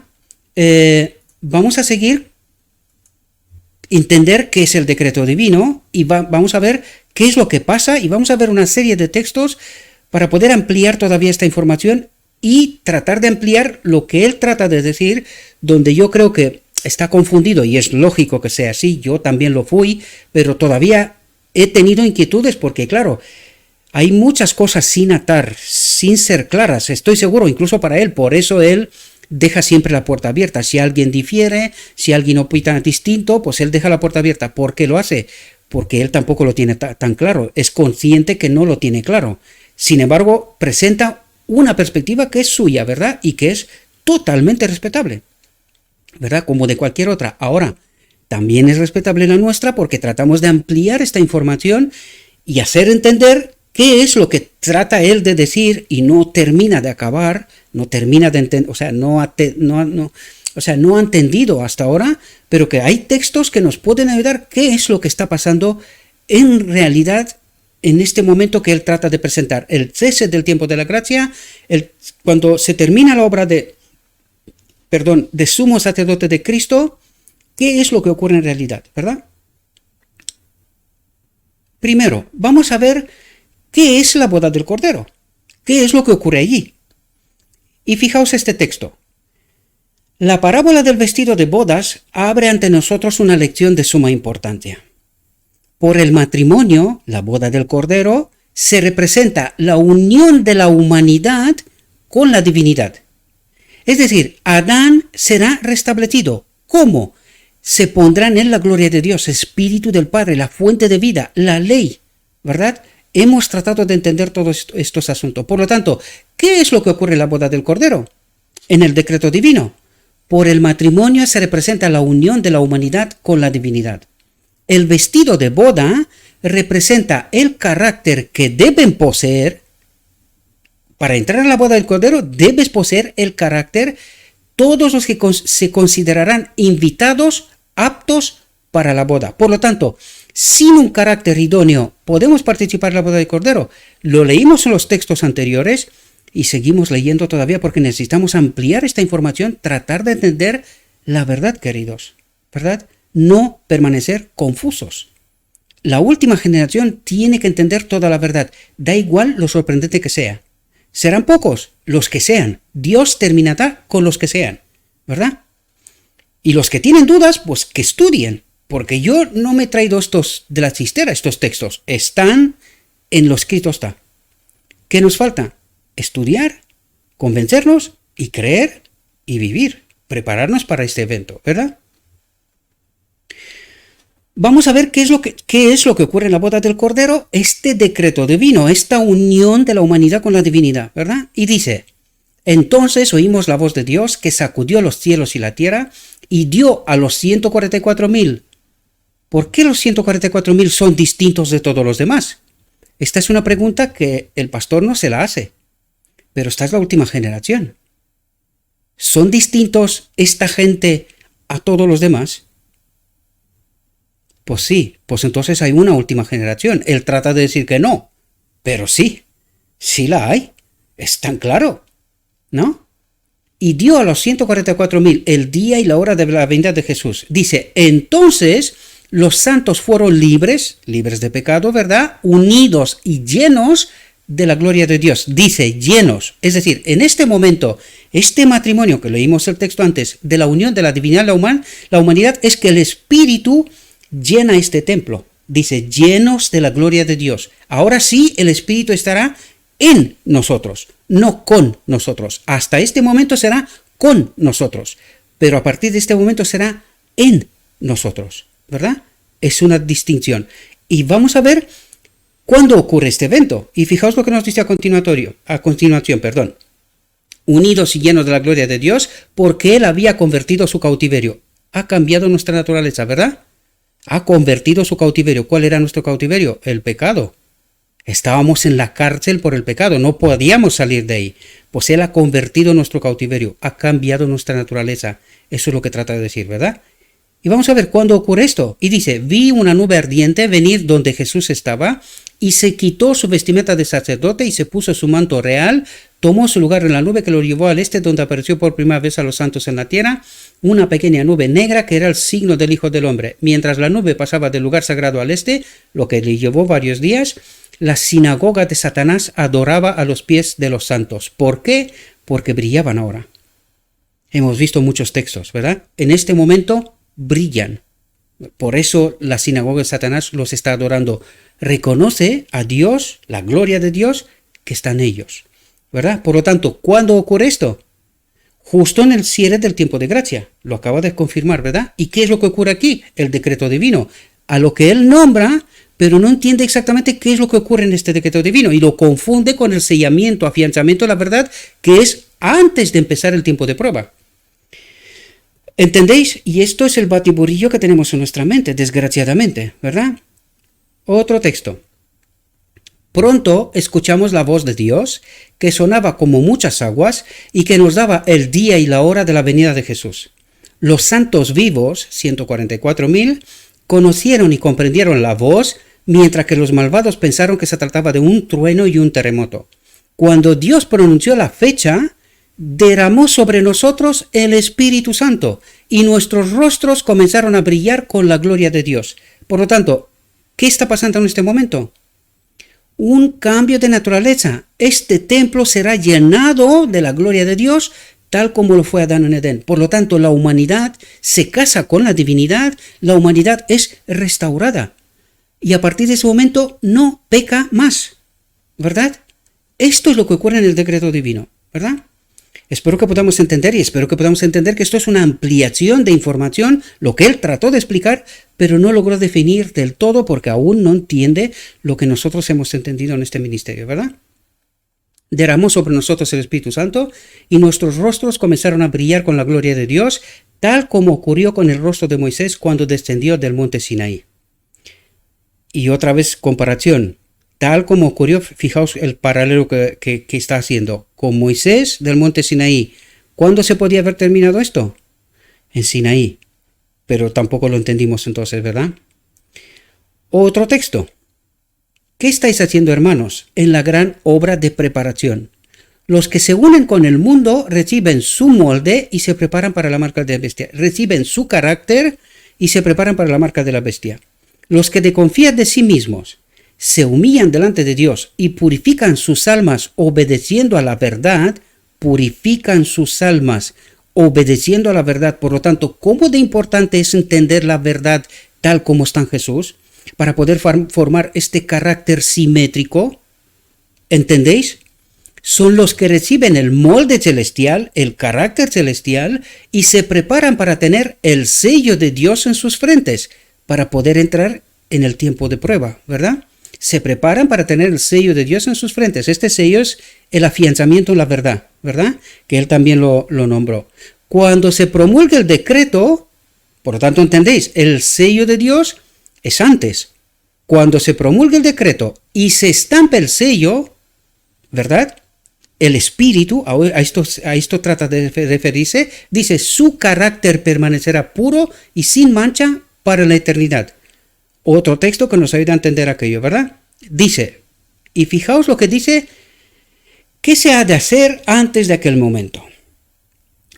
Vamos a seguir, entender qué es el decreto divino y vamos a ver qué es lo que pasa y vamos a ver una serie de textos para poder ampliar todavía esta información y tratar de ampliar lo que él trata de decir, donde yo creo que está confundido y es lógico que sea así, yo también lo fui, pero todavía he tenido inquietudes porque, claro, hay muchas cosas sin atar, sin ser claras, estoy seguro, incluso para él, por eso él deja siempre la puerta abierta. Si alguien difiere, si alguien opina distinto, pues él deja la puerta abierta. ¿Por qué lo hace? Porque él tampoco lo tiene tan claro, es consciente que no lo tiene claro. Sin embargo, presenta una perspectiva que es suya, ¿verdad? Y que es totalmente respetable, ¿verdad? Como de cualquier otra. Ahora, también es respetable la nuestra porque tratamos de ampliar esta información y hacer entender qué es lo que trata él de decir y no termina de acabar, no termina de entender, o sea, no ha entendido hasta ahora, pero que hay textos que nos pueden ayudar qué es lo que está pasando en realidad en este momento que él trata de presentar. El cese del tiempo de la gracia, cuando se termina la obra de sumo sacerdote de Cristo, ¿qué es lo que ocurre en realidad? ¿Verdad? Primero, vamos a ver qué es la boda del Cordero. ¿Qué es lo que ocurre allí? Y fijaos este texto. La parábola del vestido de bodas abre ante nosotros una lección de suma importancia. Por el matrimonio, la boda del Cordero, se representa la unión de la humanidad con la divinidad. Es decir, Adán será restablecido. ¿Cómo? Se pondrá en él la gloria de Dios, Espíritu del Padre, la fuente de vida, la ley, ¿verdad? Hemos tratado de entender todos estos asuntos. Por lo tanto, ¿qué es lo que ocurre en la boda del Cordero? En el decreto divino. Por el matrimonio se representa la unión de la humanidad con la divinidad. El vestido de boda representa el carácter que deben poseer. Para entrar a la boda del Cordero debes poseer el carácter. Todos los que se considerarán invitados, aptos para la boda. Por lo tanto, sin un carácter idóneo, ¿podemos participar en la boda del Cordero? Lo leímos en los textos anteriores y seguimos leyendo todavía porque necesitamos ampliar esta información, tratar de entender la verdad, queridos, ¿verdad? No permanecer confusos. La última generación tiene que entender toda la verdad, da igual lo sorprendente que sea. Serán pocos, los que sean. Dios terminará con los que sean, ¿verdad? Y los que tienen dudas, pues que estudien, porque yo no me he traído estos de la chistera, estos textos. Están en lo escrito está. ¿Qué nos falta? Estudiar, convencernos y creer y vivir, prepararnos para este evento, ¿verdad? Vamos a ver qué es lo que ocurre en la boda del Cordero, este decreto divino, esta unión de la humanidad con la divinidad, ¿verdad? Y dice, entonces oímos la voz de Dios que sacudió los cielos y la tierra y dio a los 144.000. ¿Por qué los 144.000 son distintos de todos los demás? Esta es una pregunta que el pastor no se la hace, pero esta es la última generación. ¿Son distintos esta gente a todos los demás? Pues sí, pues entonces hay una última generación. Él trata de decir que no, pero sí la hay. Es tan claro, ¿no? Y dio a los 144.000 el día y la hora de la venida de Jesús. Dice, entonces los santos fueron libres de pecado, ¿verdad? Unidos y llenos de la gloria de Dios. Dice llenos, es decir, en este momento, este matrimonio que leímos el texto antes, de la unión de la divinidad y la humanidad, es que el Espíritu llena este templo. Dice, llenos de la gloria de Dios. Ahora sí, el Espíritu estará en nosotros, no con nosotros. Hasta este momento será con nosotros, pero a partir de este momento será en nosotros, ¿verdad? Es una distinción. Y vamos a ver cuándo ocurre este evento. Y fijaos lo que nos dice a continuación. Unidos y llenos de la gloria de Dios, porque Él había convertido su cautiverio. Ha cambiado nuestra naturaleza, ¿verdad? Ha convertido su cautiverio. ¿Cuál era nuestro cautiverio? El pecado. Estábamos en la cárcel por el pecado, no podíamos salir de ahí. Pues Él ha convertido nuestro cautiverio, ha cambiado nuestra naturaleza. Eso es lo que trata de decir, ¿verdad? Y vamos a ver cuándo ocurre esto. Y dice, vi una nube ardiente venir donde Jesús estaba, y se quitó su vestimenta de sacerdote y se puso su manto real, tomó su lugar en la nube que lo llevó al este, donde apareció por primera vez a los santos en la tierra, una pequeña nube negra que era el signo del Hijo del Hombre. Mientras la nube pasaba del lugar sagrado al este, lo que le llevó varios días, la sinagoga de Satanás adoraba a los pies de los santos. ¿Por qué? Porque brillaban ahora. Hemos visto muchos textos, ¿verdad? En este momento brillan. Por eso la sinagoga de Satanás los está adorando. Reconoce a Dios, la gloria de Dios, que está en ellos, ¿verdad? Por lo tanto, ¿cuándo ocurre esto? Justo en el cierre del tiempo de gracia. Lo acaba de confirmar, ¿verdad? ¿Y qué es lo que ocurre aquí? El decreto divino. A lo que él nombra, pero no entiende exactamente qué es lo que ocurre en este decreto divino y lo confunde con el sellamiento, afianzamiento de la verdad, que es antes de empezar el tiempo de prueba. ¿Entendéis? Y esto es el batiburrillo que tenemos en nuestra mente, desgraciadamente, ¿verdad? Otro texto. Pronto escuchamos la voz de Dios, que sonaba como muchas aguas y que nos daba el día y la hora de la venida de Jesús. Los santos vivos, 144.000, conocieron y comprendieron la voz, mientras que los malvados pensaron que se trataba de un trueno y un terremoto. Cuando Dios pronunció la fecha, derramó sobre nosotros el Espíritu Santo y nuestros rostros comenzaron a brillar con la gloria de Dios. Por lo tanto, ¿qué está pasando en este momento? Un cambio de naturaleza. Este templo será llenado de la gloria de Dios, tal como lo fue Adán en Edén. Por lo tanto, la humanidad se casa con la divinidad, la humanidad es restaurada. Y a partir de ese momento no peca más, ¿verdad? Esto es lo que ocurre en el decreto divino, ¿verdad? Espero que podamos entender que esto es una ampliación de información, lo que él trató de explicar, pero no logró definir del todo porque aún no entiende lo que nosotros hemos entendido en este ministerio, ¿verdad? Derramó sobre nosotros el Espíritu Santo y nuestros rostros comenzaron a brillar con la gloria de Dios, tal como ocurrió con el rostro de Moisés cuando descendió del monte Sinaí. Y otra vez comparación, tal como ocurrió, fijaos el paralelo que está haciendo, con Moisés del monte Sinaí. ¿Cuándo se podía haber terminado esto? En Sinaí, pero tampoco lo entendimos entonces, ¿verdad? Otro texto. ¿Qué estáis haciendo, hermanos, en la gran obra de preparación? Los que se unen con el mundo reciben su molde y se preparan para la marca de la bestia. Reciben su carácter y se preparan para la marca de la bestia. Los que desconfían de sí mismos se humillan delante de Dios y purifican sus almas obedeciendo a la verdad, purifican sus almas obedeciendo a la verdad. Por lo tanto, ¿cómo de importante es entender la verdad tal como está en Jesús para poder formar este carácter simétrico? ¿Entendéis? Son los que reciben el molde celestial, el carácter celestial, y se preparan para tener el sello de Dios en sus frentes, para poder entrar en el tiempo de prueba, ¿verdad? Se preparan para tener el sello de Dios en sus frentes. Este sello es el afianzamiento en la verdad, ¿verdad? Que él también lo nombró. Cuando se promulga el decreto, por lo tanto, ¿entendéis? El sello de Dios es antes. Cuando se promulga el decreto y se estampa el sello, ¿verdad? El Espíritu, a esto trata de referirse, dice, su carácter permanecerá puro y sin mancha para la eternidad. Otro texto que nos ayuda a entender aquello, ¿verdad? Dice, y fijaos lo que dice, ¿qué se ha de hacer antes de aquel momento?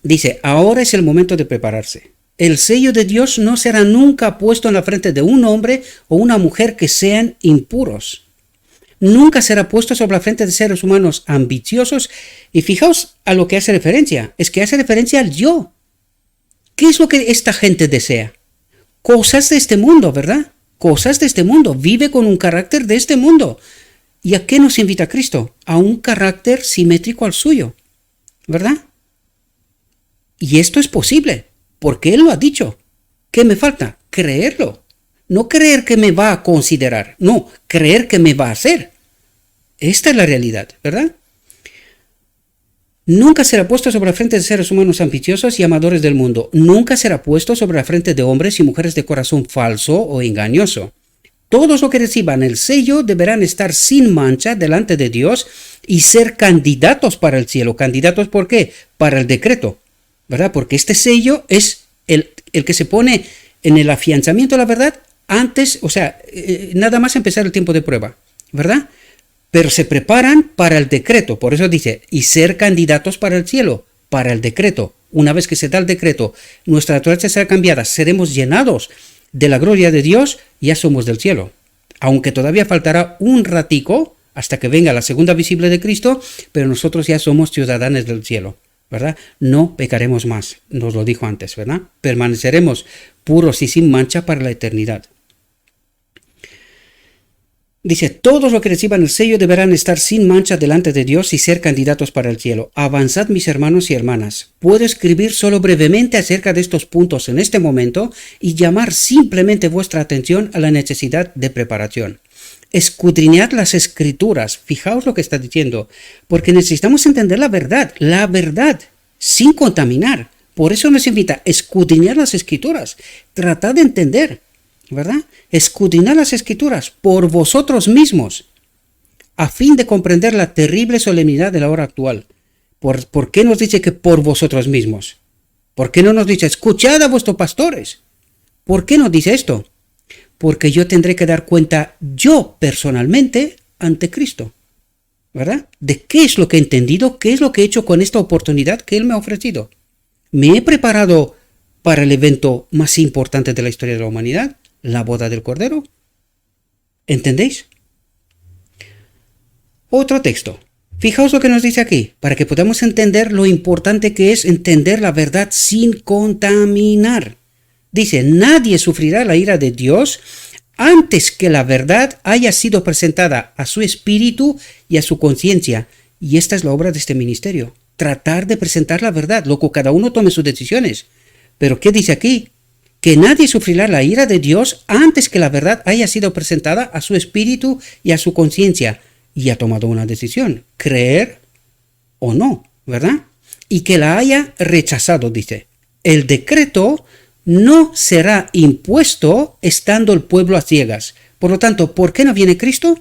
Dice, ahora es el momento de prepararse. El sello de Dios no será nunca puesto en la frente de un hombre o una mujer que sean impuros. Nunca será puesto sobre la frente de seres humanos ambiciosos. Y fijaos a lo que hace referencia. Es que hace referencia al yo. ¿Qué es lo que esta gente desea? Cosas de este mundo, ¿verdad? Cosas de este mundo. Vive con un carácter de este mundo. ¿Y a qué nos invita Cristo? A un carácter simétrico al suyo, ¿verdad? Y esto es posible, porque Él lo ha dicho. ¿Qué me falta? Creerlo. No creer que me va a considerar, no, creer que me va a hacer. Esta es la realidad, ¿verdad? Nunca será puesto sobre la frente de seres humanos ambiciosos y amadores del mundo. Nunca será puesto sobre la frente de hombres y mujeres de corazón falso o engañoso. Todos los que reciban el sello deberán estar sin mancha delante de Dios y ser candidatos para el cielo. ¿Candidatos por qué? Para el decreto, ¿verdad? Porque este sello es el que se pone en el afianzamiento de la verdad antes, o sea, nada más empezar el tiempo de prueba, ¿verdad? Pero se preparan para el decreto, por eso dice, y ser candidatos para el cielo, para el decreto. Una vez que se da el decreto, nuestra naturaleza será cambiada, seremos llenados de la gloria de Dios, ya somos del cielo. Aunque todavía faltará un ratico hasta que venga la segunda visible de Cristo, pero nosotros ya somos ciudadanos del cielo, ¿verdad? No pecaremos más, nos lo dijo antes, ¿verdad? Permaneceremos puros y sin mancha para la eternidad. Dice, todos los que reciban el sello deberán estar sin mancha delante de Dios y ser candidatos para el cielo. Avanzad, mis hermanos y hermanas. Puedo escribir solo brevemente acerca de estos puntos en este momento y llamar simplemente vuestra atención a la necesidad de preparación. Escudriñad las escrituras. Fijaos lo que está diciendo, porque necesitamos entender la verdad, sin contaminar. Por eso nos invita a escudriñar las escrituras. Tratad de entender, ¿verdad? Escudriñad las escrituras por vosotros mismos, a fin de comprender la terrible solemnidad de la hora actual. ¿Por qué nos dice que por vosotros mismos? ¿Por qué no nos dice, escuchad a vuestros pastores? ¿Por qué nos dice esto? porque yo tendré que dar cuenta yo personalmente ante Cristo, ¿verdad? De qué es lo que he entendido, qué es lo que he hecho con esta oportunidad que Él me ha ofrecido. ¿Me he preparado para el evento más importante de la historia de la humanidad? La boda del Cordero. ¿Entendéis? Otro texto. Fijaos lo que nos dice aquí, para que podamos entender lo importante que es entender la verdad sin contaminar. Dice, nadie sufrirá la ira de Dios antes que la verdad haya sido presentada a su espíritu y a su conciencia. Y esta es la obra de este ministerio. Tratar de presentar la verdad, luego cada uno tome sus decisiones. Pero ¿qué dice aquí? Que nadie sufrirá la ira de Dios antes que la verdad haya sido presentada a su espíritu y a su conciencia. Y ha tomado una decisión, creer o no, ¿verdad? Y que la haya rechazado, dice. El decreto no será impuesto estando el pueblo a ciegas. Por lo tanto, ¿por qué no viene Cristo?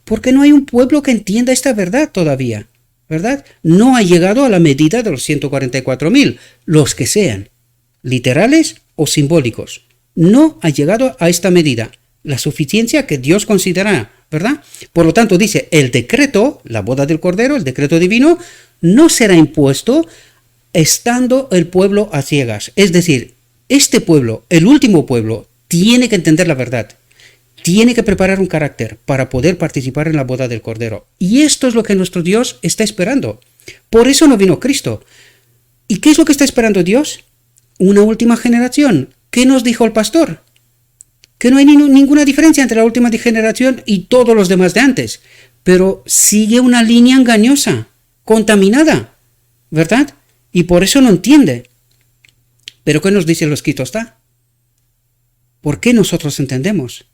Porque no hay un pueblo que entienda esta verdad todavía, ¿verdad? No ha llegado a la medida de los 144.000, los que sean, literales o simbólicos. No ha llegado a esta medida, la suficiencia que Dios considera, ¿verdad? Por lo tanto, dice, el decreto, la boda del Cordero, el decreto divino, no será impuesto estando el pueblo a ciegas. Es decir, este pueblo, el último pueblo, tiene que entender la verdad. Tiene que preparar un carácter para poder participar en la boda del Cordero. Y esto es lo que nuestro Dios está esperando. Por eso no vino Cristo. ¿Y qué es lo que está esperando Dios? Una última generación. ¿Qué nos dijo el pastor? Que no hay ninguna diferencia entre la última generación y todos los demás de antes. Pero sigue una línea engañosa, contaminada, ¿verdad? Y por eso no entiende. ¿Pero qué nos dice lo escrito está? ¿Por qué nosotros entendemos?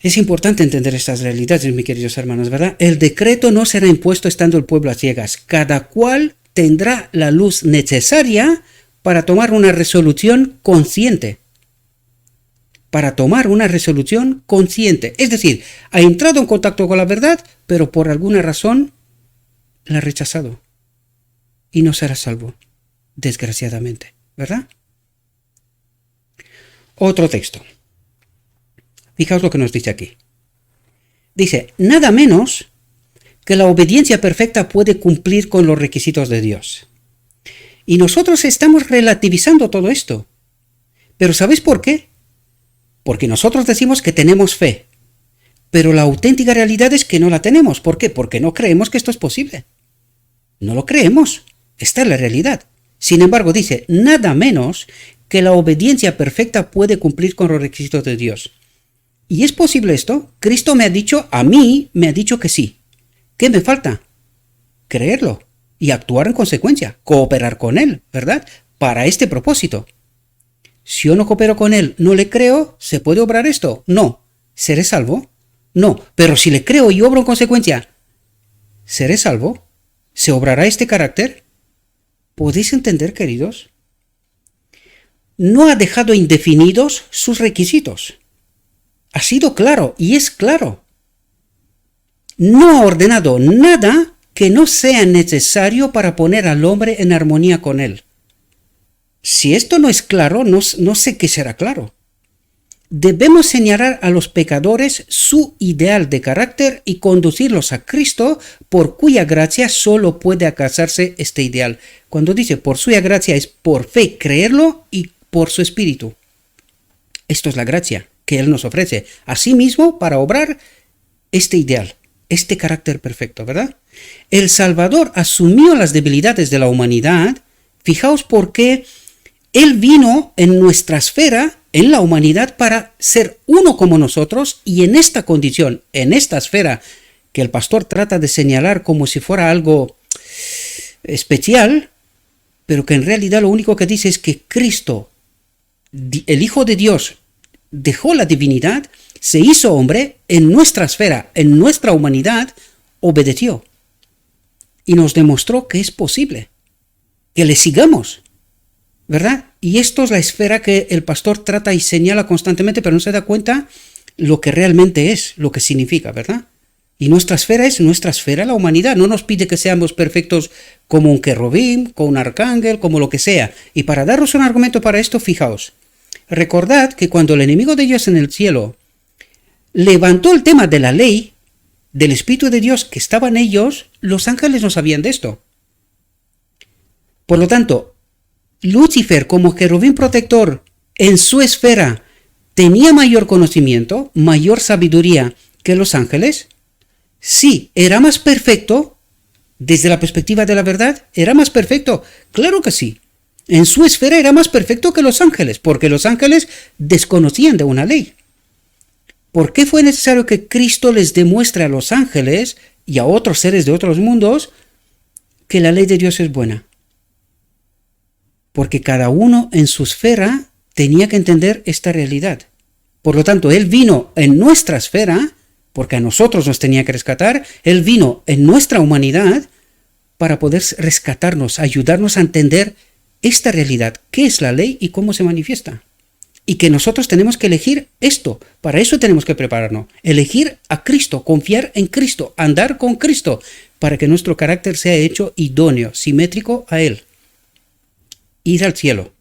Es importante entender estas realidades, mis queridos hermanos, ¿verdad? El decreto no será impuesto estando el pueblo a ciegas. Cada cual tendrá la luz necesaria para tomar una resolución consciente. Para tomar una resolución consciente. Es decir, ha entrado en contacto con la verdad, pero por alguna razón la ha rechazado. Y no será salvo, desgraciadamente, ¿verdad? Otro texto. Fijaos lo que nos dice aquí. Dice, nada menos que la obediencia perfecta puede cumplir con los requisitos de Dios. Y nosotros estamos relativizando todo esto. Pero ¿sabéis por qué? Porque nosotros decimos que tenemos fe. Pero la auténtica realidad es que no la tenemos. ¿Por qué? Porque no creemos que esto es posible. No lo creemos. Esta es la realidad. Sin embargo, dice, nada menos que la obediencia perfecta puede cumplir con los requisitos de Dios. ¿Y es posible esto? Cristo a mí me ha dicho que sí. ¿Qué me falta? Creerlo y actuar en consecuencia, cooperar con Él, ¿verdad? Para este propósito. Si yo no coopero con Él, no le creo, ¿se puede obrar esto? No. ¿Seré salvo? No. Pero si le creo y obro en consecuencia, ¿seré salvo? ¿Se obrará este carácter? ¿Podéis entender, queridos? No ha dejado indefinidos sus requisitos. Ha sido claro y es claro. No ha ordenado nada que no sea necesario para poner al hombre en armonía con él. Si esto no es claro, no sé qué será claro. Debemos señalar a los pecadores su ideal de carácter y conducirlos a Cristo, por cuya gracia solo puede alcanzarse este ideal. Cuando dice por suya gracia es por fe creerlo y por su espíritu. Esto es la gracia que Él nos ofrece a sí mismo para obrar este ideal, este carácter perfecto, ¿verdad? El Salvador asumió las debilidades de la humanidad. Fijaos por qué Él vino en nuestra esfera, en la humanidad, para ser uno como nosotros, y en esta condición, en esta esfera que el pastor trata de señalar como si fuera algo especial, pero que en realidad lo único que dice es que Cristo, el Hijo de Dios, dejó la divinidad, se hizo hombre en nuestra esfera, en nuestra humanidad, obedeció y nos demostró que es posible, que le sigamos, ¿verdad? Y esto es la esfera que el pastor trata y señala constantemente, pero no se da cuenta lo que realmente es, lo que significa, ¿verdad? Y nuestra esfera es nuestra esfera, la humanidad. No nos pide que seamos perfectos como un querubín, como un arcángel, como lo que sea. Y para daros un argumento para esto, fijaos. Recordad que cuando el enemigo de Dios en el cielo levantó el tema de la ley, del Espíritu de Dios que estaba en ellos, los ángeles no sabían de esto. Por lo tanto, Lucifer como querubín protector en su esfera tenía mayor conocimiento, mayor sabiduría que los ángeles. Sí, era más perfecto desde la perspectiva de la verdad. ¿Era más perfecto? Claro que sí. En su esfera era más perfecto que los ángeles, porque los ángeles desconocían de una ley. ¿Por qué fue necesario que Cristo les demuestre a los ángeles y a otros seres de otros mundos que la ley de Dios es buena? Porque cada uno en su esfera tenía que entender esta realidad. Por lo tanto, Él vino en nuestra esfera, porque a nosotros nos tenía que rescatar. Él vino en nuestra humanidad para poder rescatarnos, ayudarnos a entender esta realidad, qué es la ley y cómo se manifiesta. Y que nosotros tenemos que elegir esto, para eso tenemos que prepararnos. Elegir a Cristo, confiar en Cristo, andar con Cristo, para que nuestro carácter sea hecho idóneo, simétrico a Él. Ir al cielo.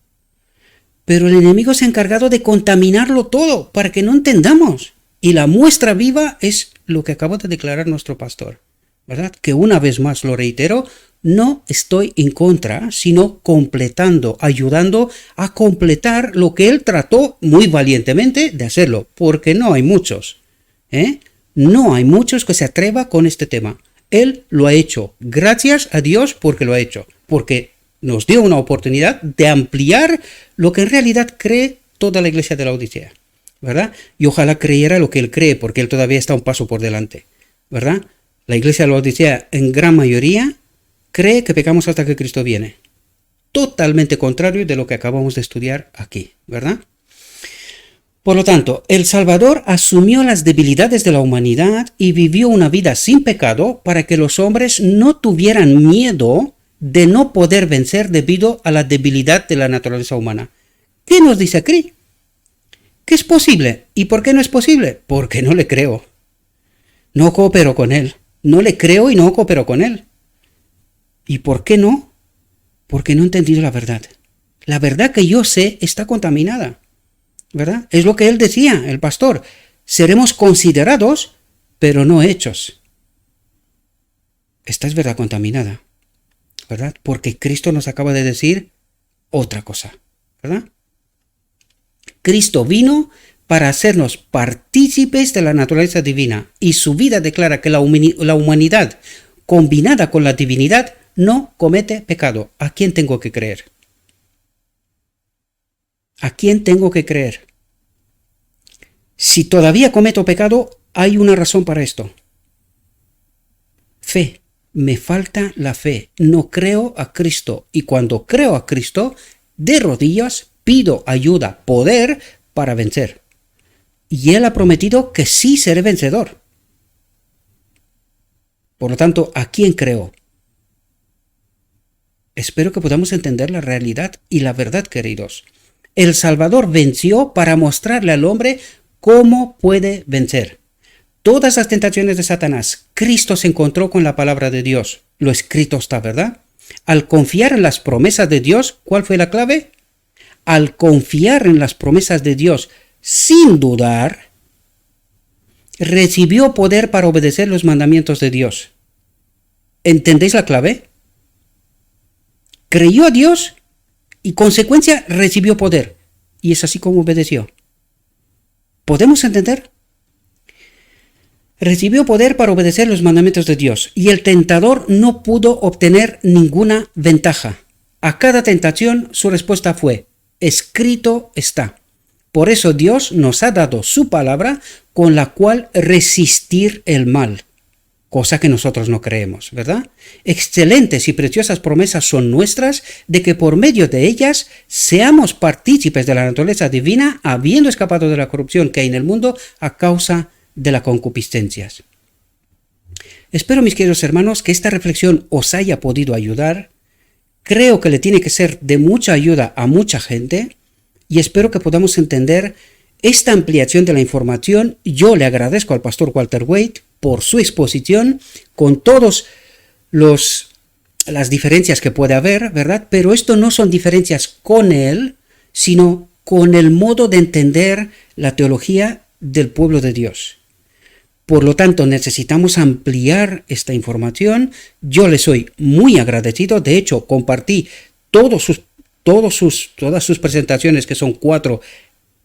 Pero el enemigo se ha encargado de contaminarlo todo, para que no entendamos. Y la muestra viva es lo que acaba de declarar nuestro pastor, ¿verdad? Que una vez más lo reitero, no estoy en contra, sino completando, ayudando a completar lo que él trató muy valientemente de hacerlo, porque no hay muchos, no hay muchos que se atrevan con este tema. Él lo ha hecho, gracias a Dios porque lo ha hecho, porque nos dio una oportunidad de ampliar lo que en realidad cree toda la iglesia de la Odisea, ¿verdad? Y ojalá creyera lo que él cree, porque él todavía está un paso por delante, ¿verdad? La iglesia de la Odisea en gran mayoría cree que pecamos hasta que Cristo viene. Totalmente contrario de lo que acabamos de estudiar aquí, ¿verdad? Por lo tanto, el Salvador asumió las debilidades de la humanidad y vivió una vida sin pecado para que los hombres no tuvieran miedo de no poder vencer debido a la debilidad de la naturaleza humana. ¿Qué nos dice aquí? ¿Que es posible? ¿Y por qué no es posible? Porque no le creo. No coopero con él. No le creo y no coopero con él. ¿Y por qué no? Porque no he entendido la verdad. La verdad que yo sé está contaminada, ¿verdad? Es lo que él decía, el pastor. Seremos considerados, pero no hechos. Esta es verdad contaminada, ¿verdad? Porque Cristo nos acaba de decir otra cosa, ¿verdad? Cristo vino para hacernos partícipes de la naturaleza divina y su vida declara que la humanidad combinada con la divinidad no comete pecado. ¿A quién tengo que creer? ¿A quién tengo que creer? Si todavía cometo pecado, hay una razón para esto. Fe. Me falta la fe. No creo a Cristo. Y cuando creo a Cristo, de rodillas pido ayuda, poder para vencer. Y Él ha prometido que sí seré vencedor. Por lo tanto, ¿a quién creo? Espero que podamos entender la realidad y la verdad, queridos. El Salvador venció para mostrarle al hombre cómo puede vencer. Todas las tentaciones de Satanás, Cristo se encontró con la palabra de Dios. Lo escrito está, ¿verdad? Al confiar en las promesas de Dios, ¿cuál fue la clave? Al confiar en las promesas de Dios sin dudar, recibió poder para obedecer los mandamientos de Dios. ¿Entendéis la clave? Creyó a Dios y consecuencia recibió poder. Y es así como obedeció. ¿Podemos entender? Recibió poder para obedecer los mandamientos de Dios y el tentador no pudo obtener ninguna ventaja. A cada tentación su respuesta fue: escrito está. Por eso Dios nos ha dado su palabra con la cual resistir el mal, cosa que nosotros no creemos, ¿verdad? Excelentes y preciosas promesas son nuestras de que por medio de ellas seamos partícipes de la naturaleza divina, habiendo escapado de la corrupción que hay en el mundo a causa de las concupiscencias. Espero, mis queridos hermanos, que esta reflexión os haya podido ayudar. Creo que le tiene que ser de mucha ayuda a mucha gente y espero que podamos entender esta ampliación de la información. Yo le agradezco al pastor Walter Waite por su exposición con todas las diferencias que puede haber, ¿verdad? Pero esto no son diferencias con él, sino con el modo de entender la teología del pueblo de Dios. Por lo tanto, necesitamos ampliar esta información. Yo le soy muy agradecido. De hecho, compartí todas sus presentaciones, que son 4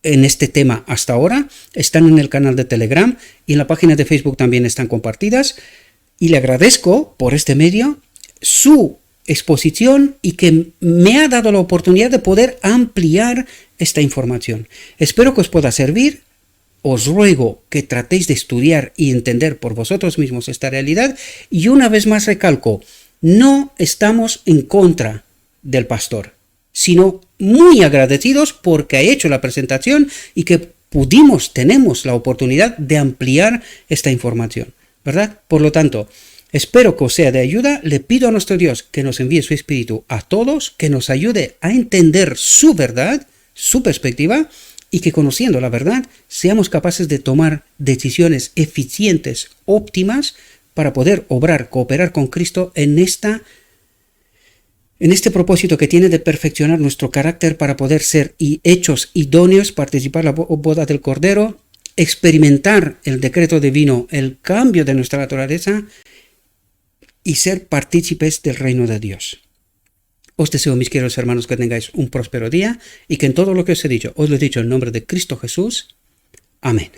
en este tema hasta ahora. Están en el canal de Telegram y en la página de Facebook también están compartidas. Y le agradezco por este medio su exposición y que me ha dado la oportunidad de poder ampliar esta información. Espero que os pueda servir. Os ruego que tratéis de estudiar y entender por vosotros mismos esta realidad. Y una vez más recalco, no estamos en contra del pastor, sino muy agradecidos porque ha hecho la presentación y que tenemos la oportunidad de ampliar esta información, ¿verdad? Por lo tanto, espero que os sea de ayuda. Le pido a nuestro Dios que nos envíe su Espíritu a todos, que nos ayude a entender su verdad, su perspectiva, y que conociendo la verdad seamos capaces de tomar decisiones eficientes, óptimas, para poder cooperar con Cristo en este propósito que tiene de perfeccionar nuestro carácter para poder ser hechos idóneos, participar en la boda del Cordero, experimentar el decreto divino, el cambio de nuestra naturaleza y ser partícipes del reino de Dios. Os deseo, mis queridos hermanos, que tengáis un próspero día y que en todo lo que os he dicho, os lo he dicho en nombre de Cristo Jesús. Amén.